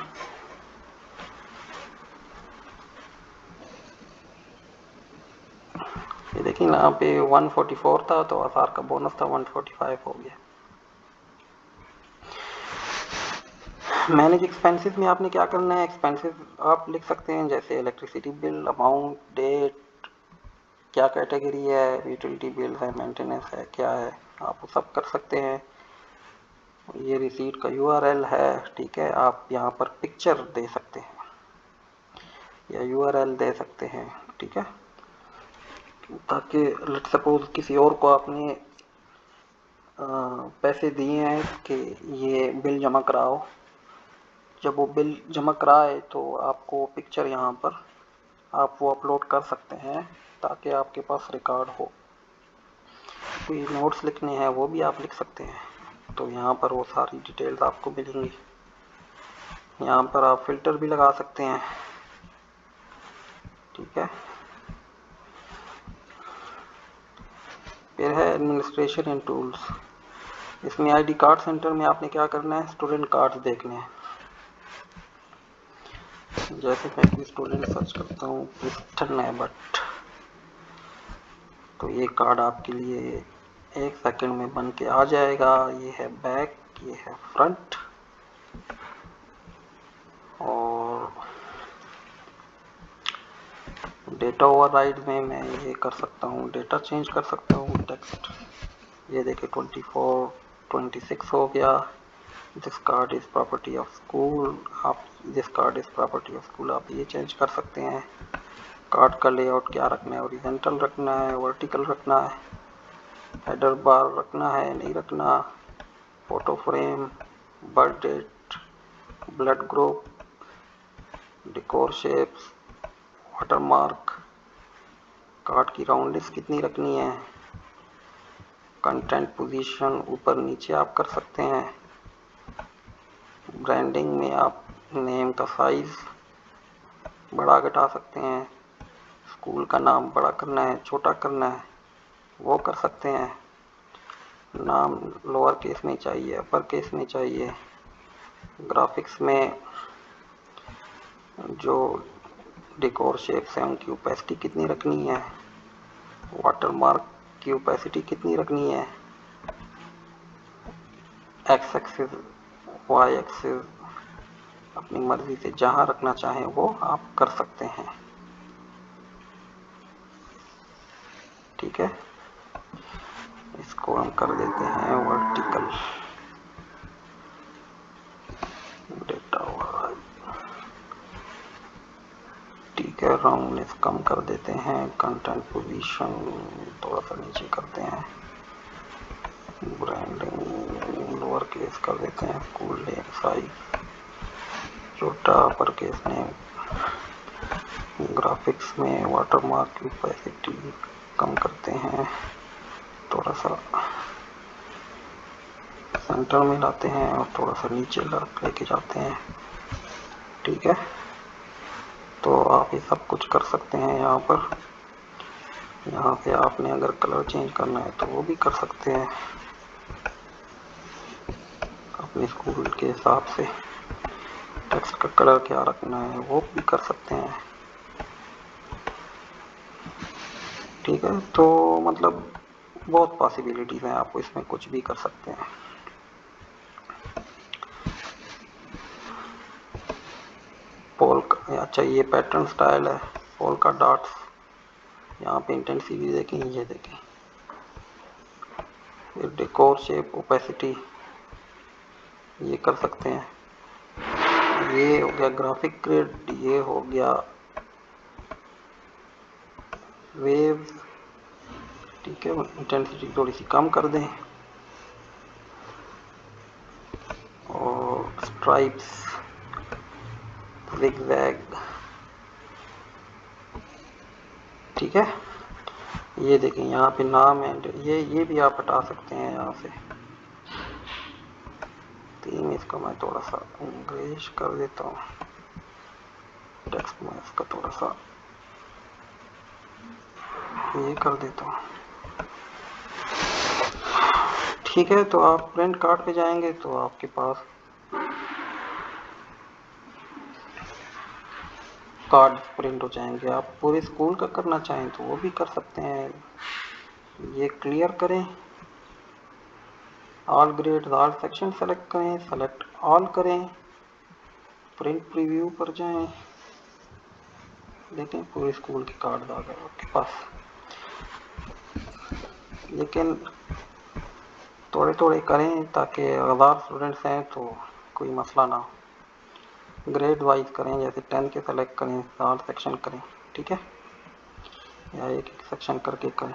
ये देखिए ना, यहाँ पे 144 था तो 1000 का बोनस था, 145 हो गया। मैनेज एक्सपेंसेस में आपने क्या करना है, एक्सपेंसेस आप लिख सकते हैं जैसे इलेक्ट्रिसिटी बिल, अमाउंट, डेट, क्या कैटेगरी है, यूटिलिटी बिल है, मेंटेनेंस है, क्या है, आप वो सब कर सकते हैं। ये रिसीट का यूआरएल है। ठीक है, आप यहाँ पर पिक्चर दे सकते हैं या यूआरएल दे सकते हैं। ठीक है, ताकि लेट सपोज किसी और को आपने पैसे दिए हैं कि ये बिल जमा कराओ, जब वो बिल जमा कराए तो आपको पिक्चर यहाँ पर आप वो अपलोड कर सकते हैं ताकि आपके पास रिकॉर्ड हो। कोई नोट्स लिखने हैं वो भी आप लिख सकते हैं, तो यहाँ पर वो सारी डिटेल्स आपको मिलेंगी। यहाँ पर आप फिल्टर भी लगा सकते हैं, ठीक है। फिर है एडमिनिस्ट्रेशन एंड टूल्स। इसमें आईडी कार्ड सेंटर में आपने क्या करना है, स्टूडेंट कार्ड्स देखने हैं। जैसे मैं कोई स्टूडेंट सर्च करता हूँ क्रिस्टन एबट, तो ये कार्ड आपके लिए 1 सेकंड में बन के आ जाएगा। ये है बैक, ये है फ्रंट, और डेटा ओवरराइड में मैं ये कर सकता हूँ, डेटा चेंज कर सकता हूँ, टेक्स्ट। ये देखिए 24 26 हो गया। This card is property of school, आप this card is property of school आप ये चेंज कर सकते हैं। कार्ड का लेआउट क्या रखना है, हॉरिजॉन्टल रखना है, वर्टिकल रखना है, हेडर बार रखना है, नहीं रखना, photo frame, birth date, blood group, decor shapes, watermark, card की राउंडिंग कितनी रखनी है, कंटेंट पोजीशन ऊपर नीचे आप कर सकते हैं। ब्रांडिंग में आप नेम का साइज बड़ा घटा सकते हैं, स्कूल का नाम बड़ा करना है छोटा करना है वो कर सकते हैं। नाम लोअर केस में चाहिए, अपर केस में चाहिए। ग्राफिक्स में जो डेकोर शेप्स हैं उनकी ओपेसिटी कितनी रखनी है, वाटरमार्क की ओपेसिटी कितनी रखनी है, एक्स एक्सिस वाई एक्सिस अपनी मर्जी से जहां रखना चाहें वो आप कर सकते हैं, ठीक है। इसको हम कर देते हैं वर्टिकल, डेटा ओवरराइड, ठीक है। राउंडनेस कम कर देते हैं, कंटेंट पोजीशन थोड़ा सा नीचे करते हैं, ब्रांडिंग लोअर केस कर देते हैं, स्कूल नेम साइज छोटा, अपर केस नेम, ग्राफिक्स में वाटरमार्क की ओपेसिटी कम करते हैं, थोड़ा सा सेंटर में लाते हैं और थोड़ा सा नीचे लेके जाते हैं, ठीक है। तो आप ये सब कुछ कर सकते हैं यहाँ पर। यहाँ पे आपने अगर कलर चेंज करना है तो वो भी कर सकते हैं अपने स्कूल के हिसाब से। टेक्स्ट का कलर क्या रखना है वो भी कर सकते हैं, ठीक है। तो मतलब बहुत पॉसिबिलिटीज हैं, आपको इसमें कुछ भी कर सकते हैं। पोल का, अच्छा ये पैटर्न स्टाइल है, पोल का डॉट्स, यहाँ पे इंटेंसिटी देखें, ये देखें। फिर डेकोर शेप ओपेसिटी ये कर सकते हैं। ये हो गया ग्राफिक ग्रिड, ये हो गया वेव, ठीक है। इंटेंसिटी थोड़ी सी कम कर दें, और स्ट्राइप्स, ज़िगज़ैग, ठीक है। ये देखें यहाँ पे नाम है, ये भी आप हटा सकते हैं यहाँ से। थीम इसको मैं थोड़ा सा ग्रेइश कर देता हूँ, टेक्स्ट में इसका थोड़ा सा ये कर देता हूँ, ठीक है। तो आप प्रिंट कार्ड पे जाएंगे तो आपके पास कार्ड प्रिंट हो जाएंगे। आप पूरे स्कूल का करना चाहें तो वो भी कर सकते हैं। ये क्लियर करें, all grade all section select करें, सेलेक्ट ऑल करें, प्रिंट प्रीव्यू पर जाएं, देखें पूरे स्कूल के कार्ड आ गए आपके पास। लेकिन थोड़े थोड़े करें ताकि 1000 स्टूडेंट्स हैं तो कोई मसला ना हो। ग्रेड वाइज करें, जैसे 10 के सेलेक्ट करें, 4 सेक्शन करें, ठीक है, या एक एक सेक्शन करके करें,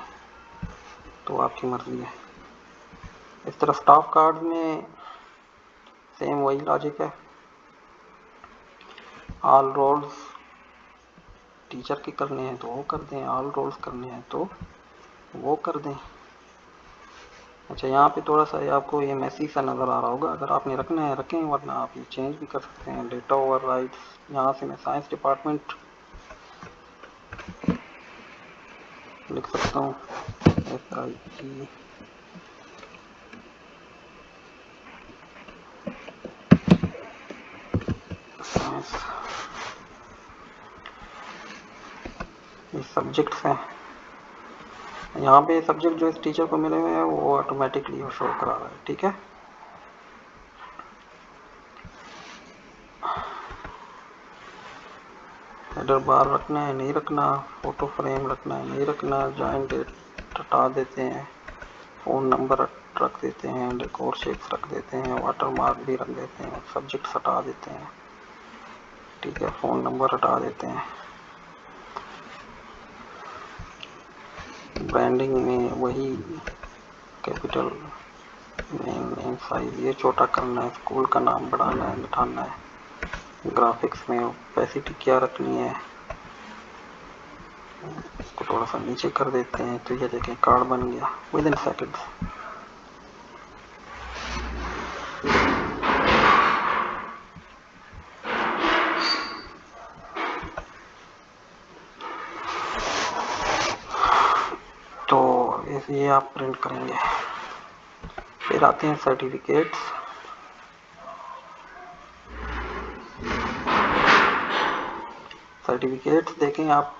तो आपकी मर्जी है। इस तरह स्टाफ कार्ड में सेम वही लॉजिक है। ऑल रोल्स टीचर के करने हैं तो वो कर दें, ऑल रोल्स करने हैं तो वो कर दें, अच्छा, यहाँ पे थोड़ा सा आपको ये मैसी सा नज़र आ रहा होगा, अगर आपने रखना है रखें, वरना आप ये चेंज भी कर सकते हैं। डेटा ओवर राइट्स, यहाँ से मैं साइंस डिपार्टमेंट लिख सकता हूँ, SIE साइंस। ये सब्जेक्ट्स हैं, यहाँ पे सब्जेक्ट जो इस टीचर को मिले हुए हैं वो ऑटोमेटिकली वो शो करा रहा है। ठीक है, हेडर बार रखना है नहीं रखना, फोटो फ्रेम रखना है नहीं रखना, जॉइंट डेट हटा देते हैं, फ़ोन नंबर रख देते हैं, डेकोर शेप्स रख देते हैं, वाटर मार्क भी रख देते हैं, सब्जेक्ट हटा देते हैं। ठीक है, फ़ोन नंबर हटा देते हैं। ब्रांडिंग में वही कैपिटल नेम साइज ये छोटा करना है, स्कूल का नाम बढ़ाना है मिटाना है। ग्राफिक्स में ओपेसिटी क्या रखनी है, इसको थोड़ा सा नीचे कर देते हैं। तो ये देखें कार्ड बन गया विद इन सेकेंड्स। तो ये आप प्रिंट करेंगे। फिर आते हैं सर्टिफिकेट्स। सर्टिफिकेट्स देखें, आप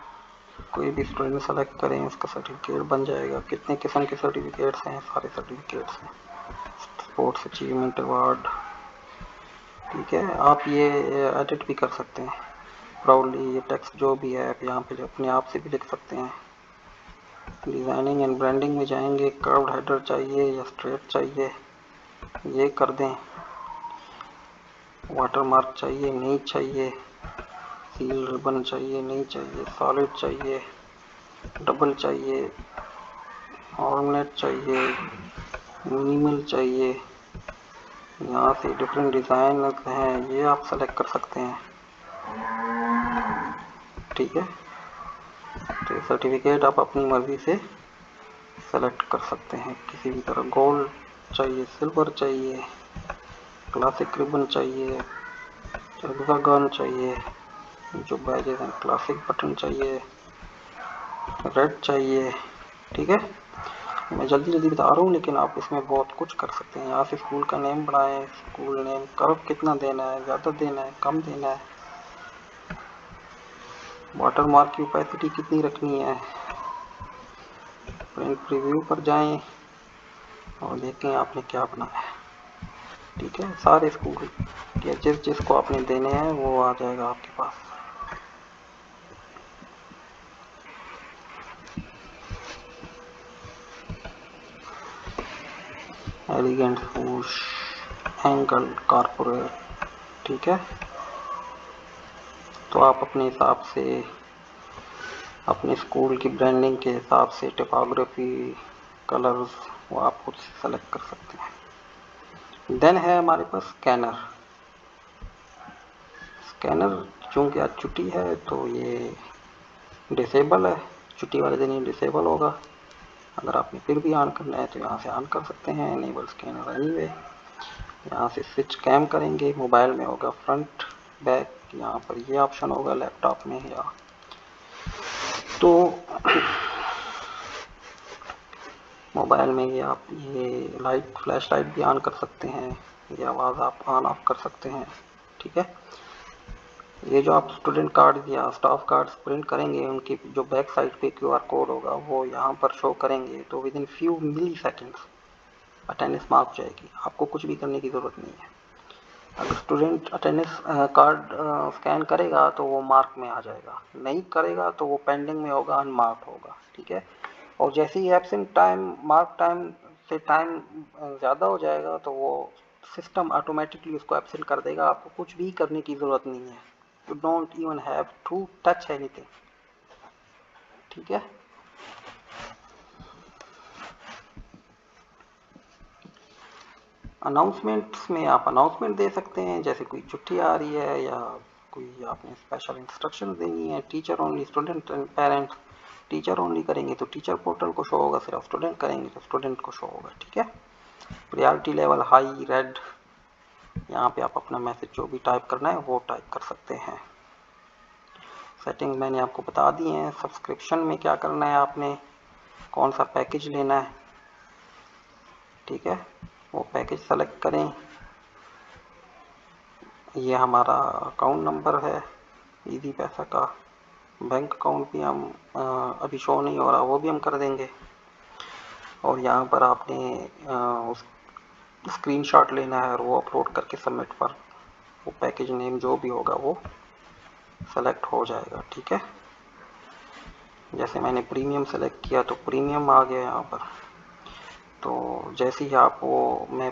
कोई भी स्टूडेंट सेलेक्ट करें, उसका सर्टिफिकेट बन जाएगा। कितने किस्म के सर्टिफिकेट्स हैं, सारे सर्टिफिकेट्स हैं। स्पोर्ट्स अचीवमेंट अवार्ड, ठीक है। आप ये एडिट भी कर सकते हैं प्राउडली, ये टेक्स्ट जो भी है आप यहाँ पे अपने आप से भी लिख सकते हैं। डिज़ाइनिंग एंड ब्रांडिंग में जाएंगे, कर्व्ड हेडर चाहिए या स्ट्रेट चाहिए, ये कर दें। वाटरमार्क चाहिए नहीं चाहिए, सील रिबन चाहिए नहीं चाहिए, सॉलिड चाहिए, डबल चाहिए, ऑर्नेट चाहिए, मिनिमल चाहिए। यहाँ से डिफरेंट डिज़ाइन हैं, ये आप सेलेक्ट कर सकते हैं। ठीक है, तो सर्टिफिकेट आप अपनी मर्ज़ी से सेलेक्ट कर सकते हैं किसी भी तरह। गोल्ड चाहिए, सिल्वर चाहिए, क्लासिक रिबन चाहिए, हेक्सागन चाहिए, जो बैजेस हैं, क्लासिक बटन चाहिए, रेड चाहिए। ठीक है, मैं जल्दी जल्दी बता रहा हूँ, लेकिन आप इसमें बहुत कुछ कर सकते हैं। यहाँ से स्कूल का नेम बढ़ाएं, स्कूल नेम कर्व कितना देना है, ज़्यादा देना है कम देना है, वाटर मार्क की ओपेसिटी कितनी रखनी है। प्रिंट प्रीव्यू पर जाएं और देखें आपने क्या बनाया है। ठीक है, सारे स्कूल के जिसको आपने देने हैं वो आ जाएगा आपके पास। एलिगेंट फूश, एंगल, कॉर्पोरेट। ठीक है, तो आप अपने हिसाब से अपने स्कूल की ब्रांडिंग के हिसाब से टिपोग्राफी, कलर्स वो आप खुद से सेलेक्ट कर सकते हैं। देन है हमारे पास स्कैनर। स्कैनर चूँकि आज छुट्टी है तो ये डिसेबल है, छुट्टी वाले दिन ही डिसेबल होगा। अगर आपने फिर भी ऑन करना है तो यहाँ से ऑन कर सकते हैं, इनेबल स्कैनर एनीवे। यहाँ से स्विच कैम करेंगे, मोबाइल में होगा फ्रंट बैक, यहाँ पर ये ऑप्शन होगा लैपटॉप में या तो मोबाइल में ये आप ये लाइट फ्लैश लाइट भी ऑन कर सकते हैं, ये आवाज़ आप ऑन ऑफ कर सकते हैं। ठीक है, ये जो आप स्टूडेंट कार्ड या स्टाफ कार्ड्स प्रिंट करेंगे उनकी जो बैक साइड पे QR कोड होगा वो यहाँ पर शो करेंगे, तो within few milliseconds attendance mark हो जाएगी। आपको कुछ भी करने की ज़रूरत नहीं है। अगर स्टूडेंट अटेंडेंस कार्ड स्कैन करेगा तो वो मार्क में आ जाएगा, नहीं करेगा तो वो पेंडिंग में होगा, अनमार्क्ड होगा। ठीक है, और जैसे ही एब्सेंट टाइम मार्क टाइम से टाइम ज़्यादा हो जाएगा तो वो सिस्टम ऑटोमेटिकली उसको एब्सेंट कर देगा। आपको कुछ भी करने की ज़रूरत नहीं है, you don't even have to touch anything. ठीक है, अनाउंसमेंट्स में आप अनाउंसमेंट दे सकते हैं, जैसे कोई छुट्टी आ रही है या कोई आपने स्पेशल इंस्ट्रक्शन देनी है, teacher only, student and parents, teacher only करेंगे तो टीचर पोर्टल को शो होगा, सिर्फ स्टूडेंट करेंगे तो स्टूडेंट को शो होगा। ठीक है, प्रायोरिटी लेवल हाई रेड, यहाँ पे आप अपना मैसेज जो भी टाइप करना है वो टाइप कर सकते हैं। सेटिंग मैंने आपको बता दी है। सब्सक्रिप्शन में क्या करना है, आपने कौन सा पैकेज लेना है, ठीक है, वो पैकेज सेलेक्ट करें। ये हमारा अकाउंट नंबर है ईजी पैसा का, बैंक अकाउंट भी हम अभी शो नहीं हो रहा, वो भी हम कर देंगे। और यहाँ पर आपने उस स्क्रीनशॉट लेना है और वो अपलोड करके सबमिट पर वो पैकेज नेम जो भी होगा वो सेलेक्ट हो जाएगा। ठीक है, जैसे मैंने प्रीमियम सेलेक्ट किया तो प्रीमियम आ गया यहाँ पर। तो जैसे ही आप वो, मैं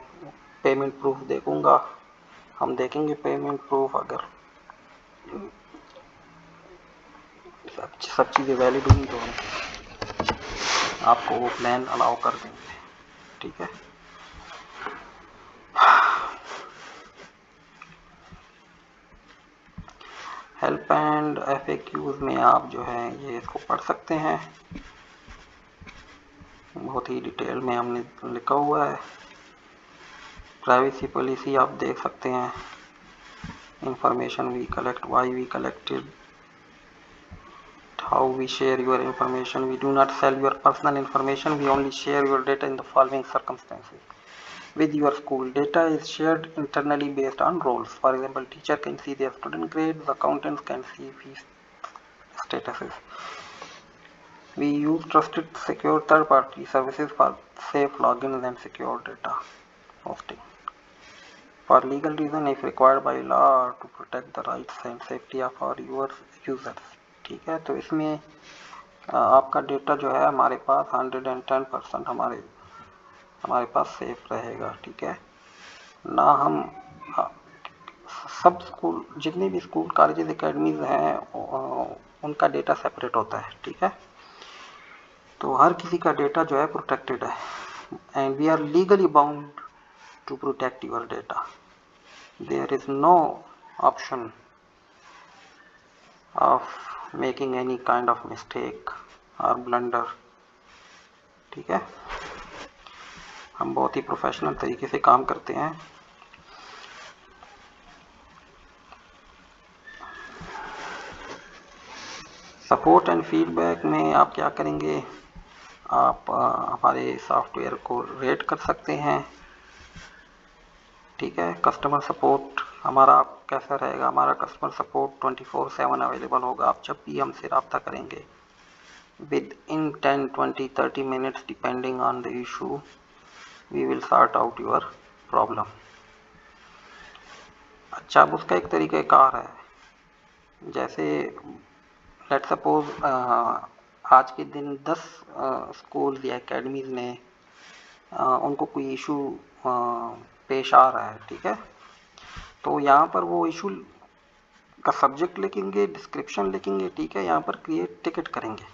पेमेंट प्रूफ देखूंगा, हम देखेंगे पेमेंट प्रूफ, अगर सब चीज़ें वैलिड हुई तो हम आपको वो प्लान अलाउ कर देंगे। ठीक है, हेल्प एंड FAQs में आप जो है ये इसको पढ़ सकते हैं, बहुत ही डिटेल में हमने लिखा हुआ है। प्राइवेसी पॉलिसी आप देख सकते हैं, information we collect, why we collected, how we share your information, we do not sell your personal information, we only share your data in the following circumstances. With your school, data is shared internally based on roles. For example, teacher can see their student grades, accountants can see fees statuses. We use trusted secure third-party services for safe logins and secure data hosting. For legal reason, if required by law, to protect the rights and safety of our users. ठीक है, तो इसमें आपका data जो है हमारे पास 110% हमारे पास safe रहेगा। ठीक है ना, हम सब स्कूल, जितने भी स्कूल कॉलेजेस एकेडमीज हैं उनका डेटा सेपरेट होता है। ठीक है, तो हर किसी का डेटा जो है प्रोटेक्टेड है, and we are legally bound to protect your data. There is no option of making any kind of mistake और ब्लंडर। ठीक है, हम बहुत ही प्रोफेशनल तरीके से काम करते हैं। सपोर्ट एंड फीडबैक में आप क्या करेंगे, आप हमारे सॉफ्टवेयर को रेट कर सकते हैं। ठीक है, कस्टमर सपोर्ट हमारा कैसा रहेगा, हमारा कस्टमर सपोर्ट 24/7 अवेलेबल होगा। आप जब भी हमसे रब्ता करेंगे within 10, 20, 30 minutes depending on the issue, we will sort out your problem. अच्छा, अब उसका एक तरीक़ाकार है, जैसे लेट सपोज आज के दिन 10 स्कूल या एकेडमीज ने उनको कोई इशू पेश आ रहा है। ठीक है, तो यहाँ पर वो इशू का सब्जेक्ट लिखेंगे, डिस्क्रिप्शन लिखेंगे। ठीक है, यहाँ पर क्रिएट टिकट करेंगे।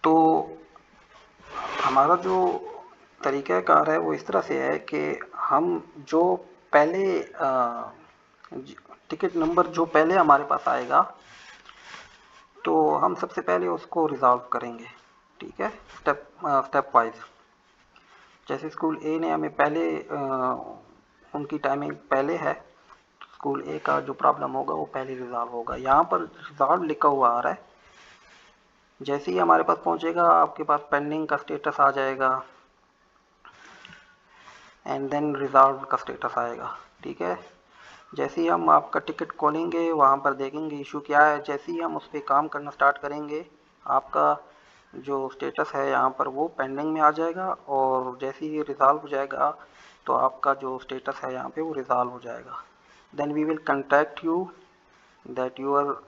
तो हमारा जो तरीक़ाकार है वो इस तरह से है कि हम जो पहले टिकट नंबर जो पहले हमारे पास आएगा तो हम सबसे पहले उसको रिजॉल्व करेंगे। ठीक है, स्टेप वाइज। जैसे स्कूल ए ने हमें पहले उनकी टाइमिंग पहले है, स्कूल ए का जो प्रॉब्लम होगा वो पहले रिजॉल्व होगा। यहाँ पर रिजॉल्व लिखा हुआ आ रहा है, जैसे ही हमारे पास पहुँचेगा आपके पास पेंडिंग का स्टेटस आ जाएगा एंड देन रिजॉल्व का स्टेटस आएगा। ठीक है, जैसे ही हम आपका टिकट खोलेंगे वहाँ पर देखेंगे इशू क्या है। जैसे ही हम उस पर काम करना स्टार्ट करेंगे आपका जो स्टेटस है यहाँ पर वो पेंडिंग में आ जाएगा, और जैसे ही रिजॉल्व हो जाएगा तो आपका जो स्टेटस है यहाँ पे वो रिजॉल्व हो जाएगा। Then we will contact you that your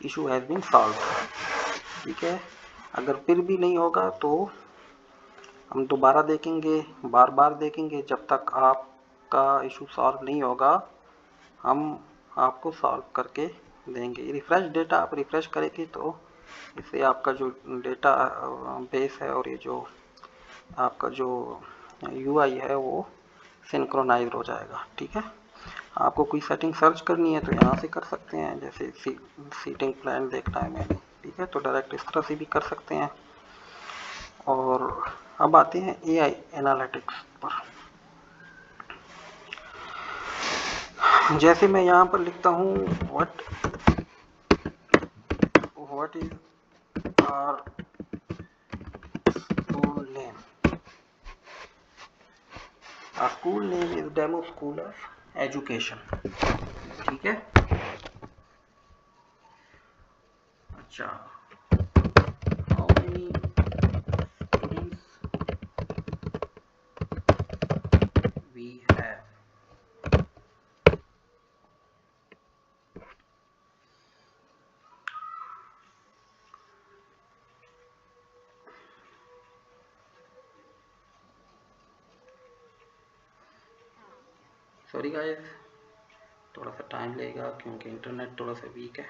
issue has been solve. ठीक है, अगर फिर भी नहीं होगा तो हम दोबारा देखेंगे, बार बार देखेंगे, जब तक आपका इशू सॉल्व नहीं होगा हम आपको सॉल्व करके देंगे। रिफ़्रेश डेटा आप रिफ़्रेश करेंगे तो इससे आपका जो डेटा बेस है और ये जो आपका जो UI है वो सिंक्रोनाइज हो जाएगा। ठीक है, आपको कोई सेटिंग सर्च करनी है तो यहाँ से कर सकते हैं, जैसे सीटिंग प्लान देखना है मैंने, ठीक है, तो डायरेक्ट इस तरह से भी कर सकते हैं। और अब आते हैं एआई एनालिटिक्स पर। जैसे मैं यहाँ पर लिखता हूँ what is our school name. Our school name is Demo School of Education, ठीक है। अच्छा, how many students we have? Sorry guys, थोड़ा सा टाइम लेगा क्योंकि इंटरनेट थोड़ा सा वीक है।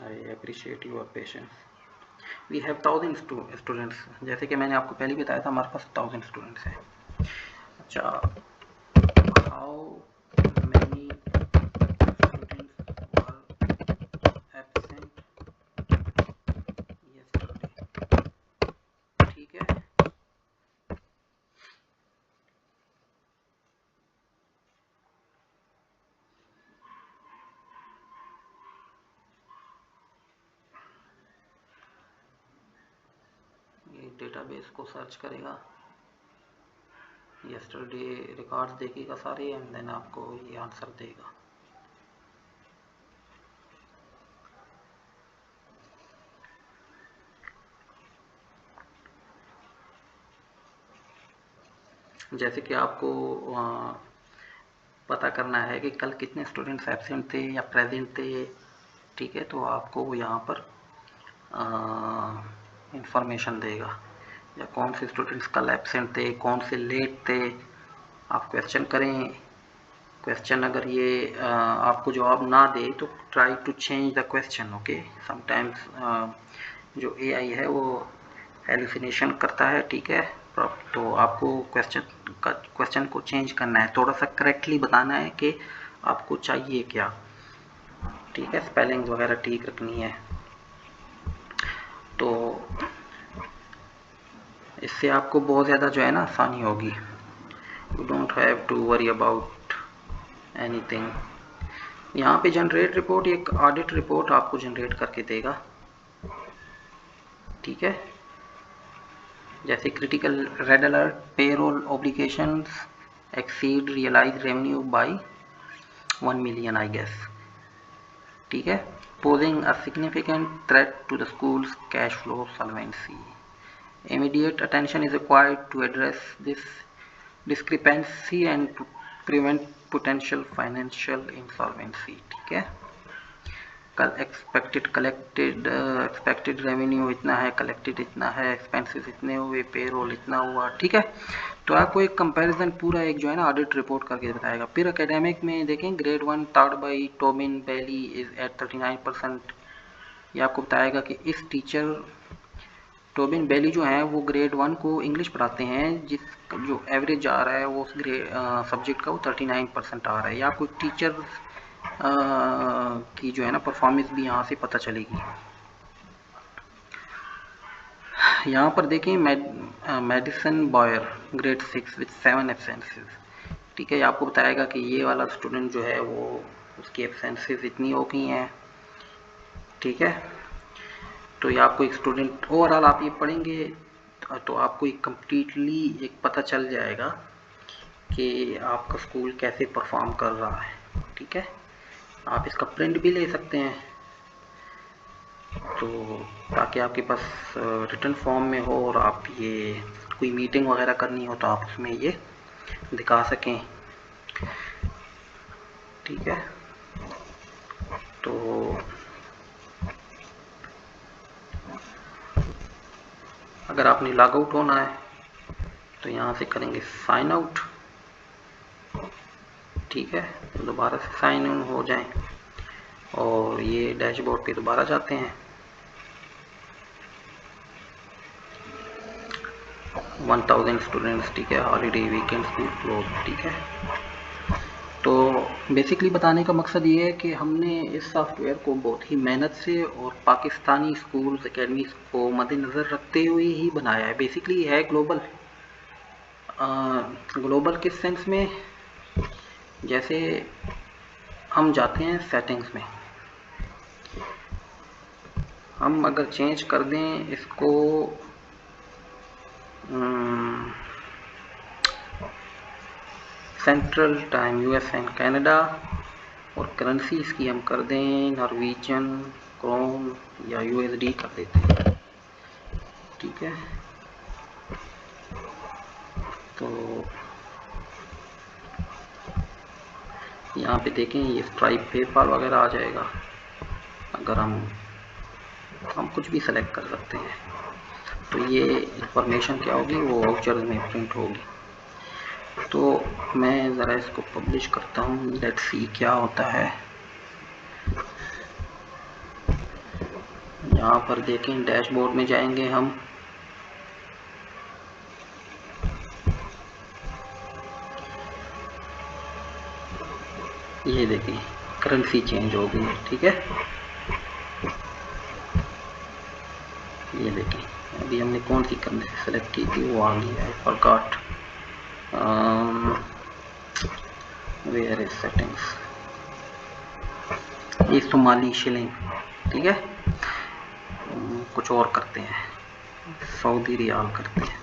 I appreciate your patience. We have 1000 students, जैसे कि मैंने आपको पहले बताया था हमारे पास 1000 स्टूडेंट्स हैं। अच्छा, how many students were absent yesterday, ठीक है। डेटाबेस को सर्च करेगा, यस्टरडे रिकॉर्ड्स देखेगा सारे, एंड देन आपको ये आंसर देगा। जैसे कि आपको पता करना है कि कल कितने स्टूडेंट्स एब्सेंट थे या प्रेजेंट थे, ठीक है, तो आपको वो यहाँ पर इंफॉर्मेशन देगा, या कौन से स्टूडेंट्स कल एब्सेंट थे, कौन से लेट थे। आप क्वेश्चन करें, क्वेश्चन अगर ये आपको जवाब ना दे तो try to change the question, okay. Sometimes जो एआई है वो हेलुसिनेशन करता है, ठीक है, तो आपको क्वेश्चन को चेंज करना है, थोड़ा सा करेक्टली बताना है कि आपको चाहिए क्या, ठीक है, स्पेलिंग वगैरह ठीक रखनी है। तो इससे आपको बहुत ज़्यादा जो है ना आसानी होगी। You don't have to worry about anything. यहाँ पे जनरेट रिपोर्ट, एक ऑडिट रिपोर्ट आपको जनरेट करके देगा, ठीक है। जैसे critical red alert, payroll obligations exceed realize revenue by 1 million I guess, ठीक है। Posing a significant threat to the school's cash flow solvency, immediate attention is required to address this discrepancy and to prevent potential financial insolvency, ठीक है। कल expected revenue इतना है, collected इतना है, expenses इतने हुए, पेरोल इतना हुआ, ठीक है। तो आपको एक कंपैरिजन पूरा एक जो है ना ऑडिट रिपोर्ट करके बताएगा। फिर एकेडमिक में देखें, grade 1 third by Tobin Bailey is at 39%। ये आपको बताएगा कि इस टीचर टोबिन बेली जो है वो ग्रेड 1 को इंग्लिश पढ़ाते हैं, जिस जो एवरेज आ रहा है वो उस सब्जेक्ट का वो 39% आ रहा है। या आपको टीचर की जो है ना परफॉर्मेंस भी यहाँ से पता चलेगी। यहाँ पर देखें मेडिसन बॉयर ग्रेड 6 विथ 7 एब्सेंसेस, ठीक है। आपको बताएगा कि ये वाला स्टूडेंट जो है वो उसकी एब्सेंसेस इतनी हो गई हैं, ठीक है। तो ये आपको एक स्टूडेंट ओवरऑल आप ये पढ़ेंगे तो आपको एक कम्प्लीटली एक पता चल जाएगा कि आपका स्कूल कैसे परफॉर्म कर रहा है, ठीक है। आप इसका प्रिंट भी ले सकते हैं, तो ताकि आपके पास रिटन फॉर्म में हो और आप ये कोई मीटिंग वगैरह करनी हो तो आप उसमें ये दिखा सकें, ठीक है। तो अगर आपने लॉग आउट होना है तो यहाँ से करेंगे साइन आउट, ठीक है, दोबारा से साइन इन हो जाएं और ये डैशबोर्ड पे दोबारा जाते हैं। 1000 स्टूडेंट्स, ठीक है, हॉलीडे वीकेंड स्कूल क्लोज, ठीक है। तो बेसिकली बताने का मकसद ये है कि हमने इस सॉफ्टवेयर को बहुत ही मेहनत से और पाकिस्तानी स्कूल्स एकेडमीज को मद्देनज़र रखते हुए ही बनाया है। बेसिकली है ग्लोबल। ग्लोबल किस सेंस में, जैसे हम जाते हैं सेटिंग्स में, हम अगर चेंज कर दें इसको central time US and Canada, और करेंसी इसकी हम कर दें नॉर्वेजियन क्रोन या यूएसडी कर देते हैं, ठीक है। तो यहाँ पे देखें ये स्ट्राइप पेपाल वगैरह आ जाएगा। अगर हम कुछ भी सेलेक्ट कर सकते हैं, तो ये इंफॉर्मेशन क्या होगी, वो वाउचर में प्रिंट होगी। तो मैं ज़रा इसको पब्लिश करता हूँ, लेट्स सी क्या होता है। यहाँ पर देखें डैशबोर्ड में जाएंगे हम, ये देखें करेंसी चेंज हो गई है, ठीक है। ये देखें अभी हमने कौन सी करेंसी सेलेक्ट की थी, वो आ गई है, फॉरगॉट वेयर इज सेटिंग्स, ये सोमाली शिलिंग, ठीक है। कुछ और करते हैं, सऊदी रियाल करते हैं।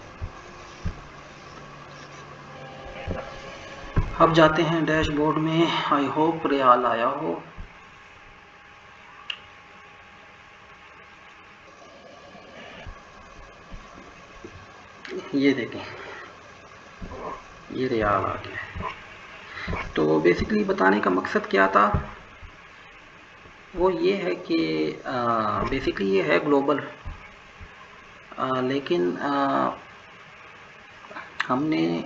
अब जाते हैं डैशबोर्ड में, आई होप रियाल आया हो। ये देखें ये रियाल आ गया। तो बेसिकली बताने का मकसद क्या था, वो ये है कि बेसिकली ये है ग्लोबल, लेकिन हमने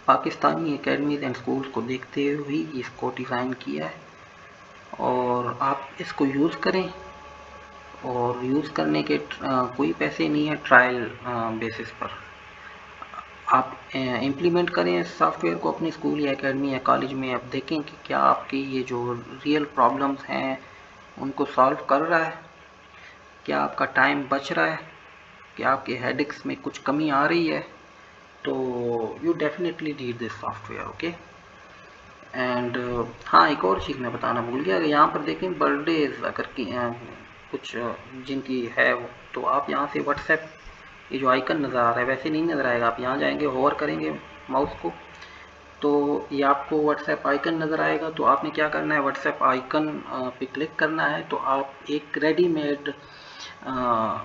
पाकिस्तानी एकेडमीज एंड स्कूल्स को देखते हुए इसको डिज़ाइन किया है। और आप इसको यूज़ करें, और यूज़ करने के कोई पैसे नहीं है, ट्रायल बेसिस पर आप इम्प्लीमेंट करें इस सॉफ्टवेयर को अपने स्कूल या एकेडमी या कॉलेज में। आप देखें कि क्या आपकी ये जो रियल प्रॉब्लम्स हैं उनको सॉल्व कर रहा है, क्या आपका टाइम बच रहा है, क्या आपके हेडेक्स में कुछ कमी आ रही है। तो you definitely need this software, okay. And हाँ, एक और चीज़ मैं बताना भूल गया, यहाँ पर देखें बर्थडेज अगर कुछ जिनकी है तो आप यहाँ से व्हाट्सएप, ये जो आइकन नज़र आ रहा है वैसे नहीं नज़र आएगा। आप यहाँ जाएंगे, होवर करेंगे माउस को, तो ये आपको व्हाट्सएप आइकन नज़र आएगा। तो आपने क्या करना है, व्हाट्सएप आइकन पे क्लिक करना है। तो आप एक रेडीमेड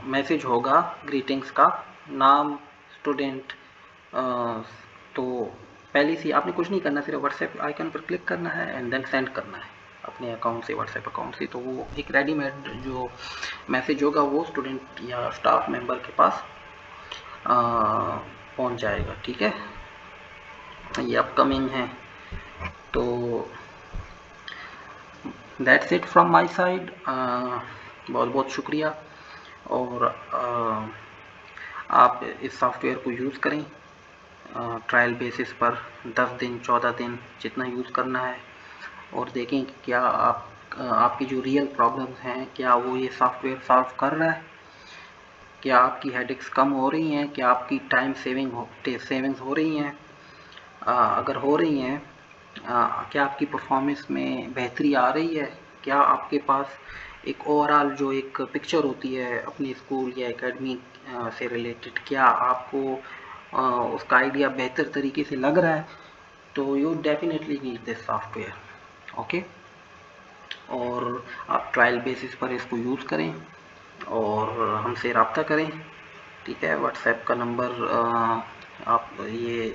मैसेज होगा ग्रीटिंग्स का, नाम स्टूडेंट, तो पहले से आपने कुछ नहीं करना, सिर्फ व्हाट्सएप आइकन पर क्लिक करना है एंड देन सेंड करना है अपने अकाउंट से, व्हाट्सएप अकाउंट से। तो वो एक रेडीमेड जो मैसेज होगा वो स्टूडेंट या स्टाफ मेंबर के पास पहुंच जाएगा, ठीक है। ये अपकमिंग है। तो that's it from my side. बहुत बहुत शुक्रिया। और आप इस सॉफ्टवेयर को यूज़ करें ट्रायल बेसिस पर, 10 दिन 14 दिन जितना यूज़ करना है, और देखें कि क्या आपकी जो रियल प्रॉब्लम्स हैं क्या वो ये सॉफ्टवेयर सॉल्व कर रहा है, क्या आपकी हेडेक्स कम हो रही हैं, क्या आपकी टाइम सेविंग्स हो रही हैं। अगर हो रही हैं, क्या आपकी परफॉर्मेंस में बेहतरी आ रही है, क्या आपके पास एक ओवरऑल जो एक पिक्चर होती है अपने स्कूल या एकेडमी से रिलेटेड, क्या आपको उसका आइडिया बेहतर तरीके से लग रहा है। तो you definitely need this software, okay. और आप ट्रायल बेसिस पर इसको यूज़ करें और हमसे रब्ता करें, ठीक है। व्हाट्सएप का नंबर, आप ये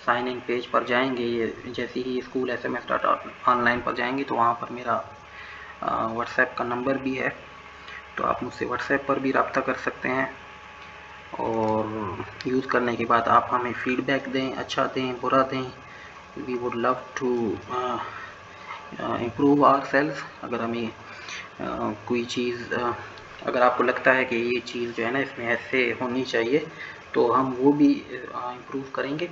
साइन इन पेज पर जाएंगे, ये जैसे ही स्कूल SMS.online पर जाएंगे तो वहाँ पर मेरा व्हाट्सएप का नंबर भी है। तो आप मुझसे व्हाट्सएप पर भी रब्ता कर सकते हैं। और यूज़ करने के बाद आप हमें फीडबैक दें, अच्छा दें बुरा दें। We would love to improve our sales. अगर हमें कोई चीज़, अगर आपको लगता है कि ये चीज़ जो है ना इसमें ऐसे होनी चाहिए, तो हम वो भी इम्प्रूव करेंगे।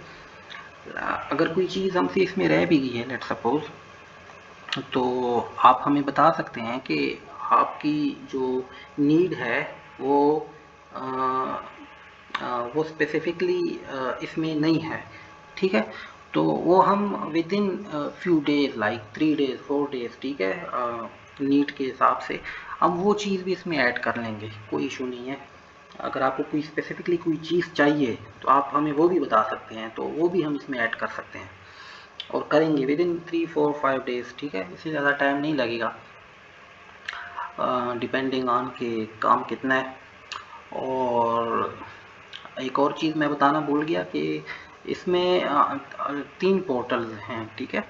अगर कोई चीज़ हमसे इसमें रह भी गई है, लेट सपोज, तो आप हमें बता सकते हैं कि आपकी जो नीड है वो अ, वो स्पेसिफिकली इसमें नहीं है, ठीक है। तो वो हम with in few days, like 3 days 4 days, ठीक है, नीड के हिसाब से हम वो चीज़ भी इसमें ऐड कर लेंगे, कोई इशू नहीं है। अगर आपको कोई स्पेसिफिकली कोई चीज़ चाहिए तो आप हमें वो भी बता सकते हैं, तो वो भी हम इसमें ऐड कर सकते हैं और करेंगे विद इन 3 4 5 डेज, ठीक है। इससे ज़्यादा टाइम नहीं लगेगा, डिपेंडिंग ऑन कि काम कितना है। और एक और चीज़ मैं बताना भूल गया कि इसमें 3 पोर्टल हैं, ठीक है।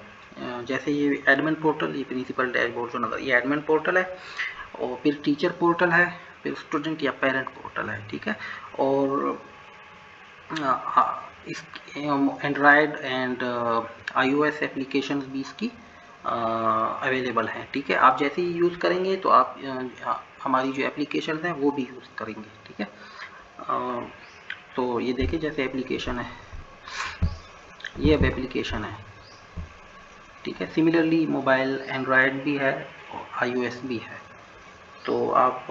जैसे ये एडमिन पोर्टल, ये प्रिंसिपल डैशबोर्ड जो नज़र, ये एडमिन पोर्टल है, और फिर टीचर पोर्टल है, फिर स्टूडेंट या पेरेंट पोर्टल है, ठीक है। और इस एंड्रॉयड एंड iOS एप्लीकेशन भी इसकी अवेलेबल हैं, ठीक है। आप जैसे ही यूज़ करेंगे तो आप हमारी जो एप्लीकेशन है वो भी यूज़ करेंगे, ठीक है। तो ये देखिए, जैसे एप्लीकेशन है, ये अब एप्लीकेशन है, ठीक है। सिमिलरली मोबाइल एंड्रॉयड भी है और iOS भी है, तो आप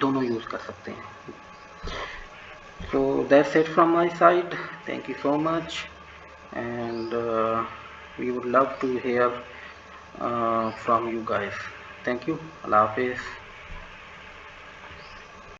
दोनों यूज़ कर सकते हैं। So that's it from my side. Thank you so much, and we would love to hear from you guys. Thank you. Allah Hafiz.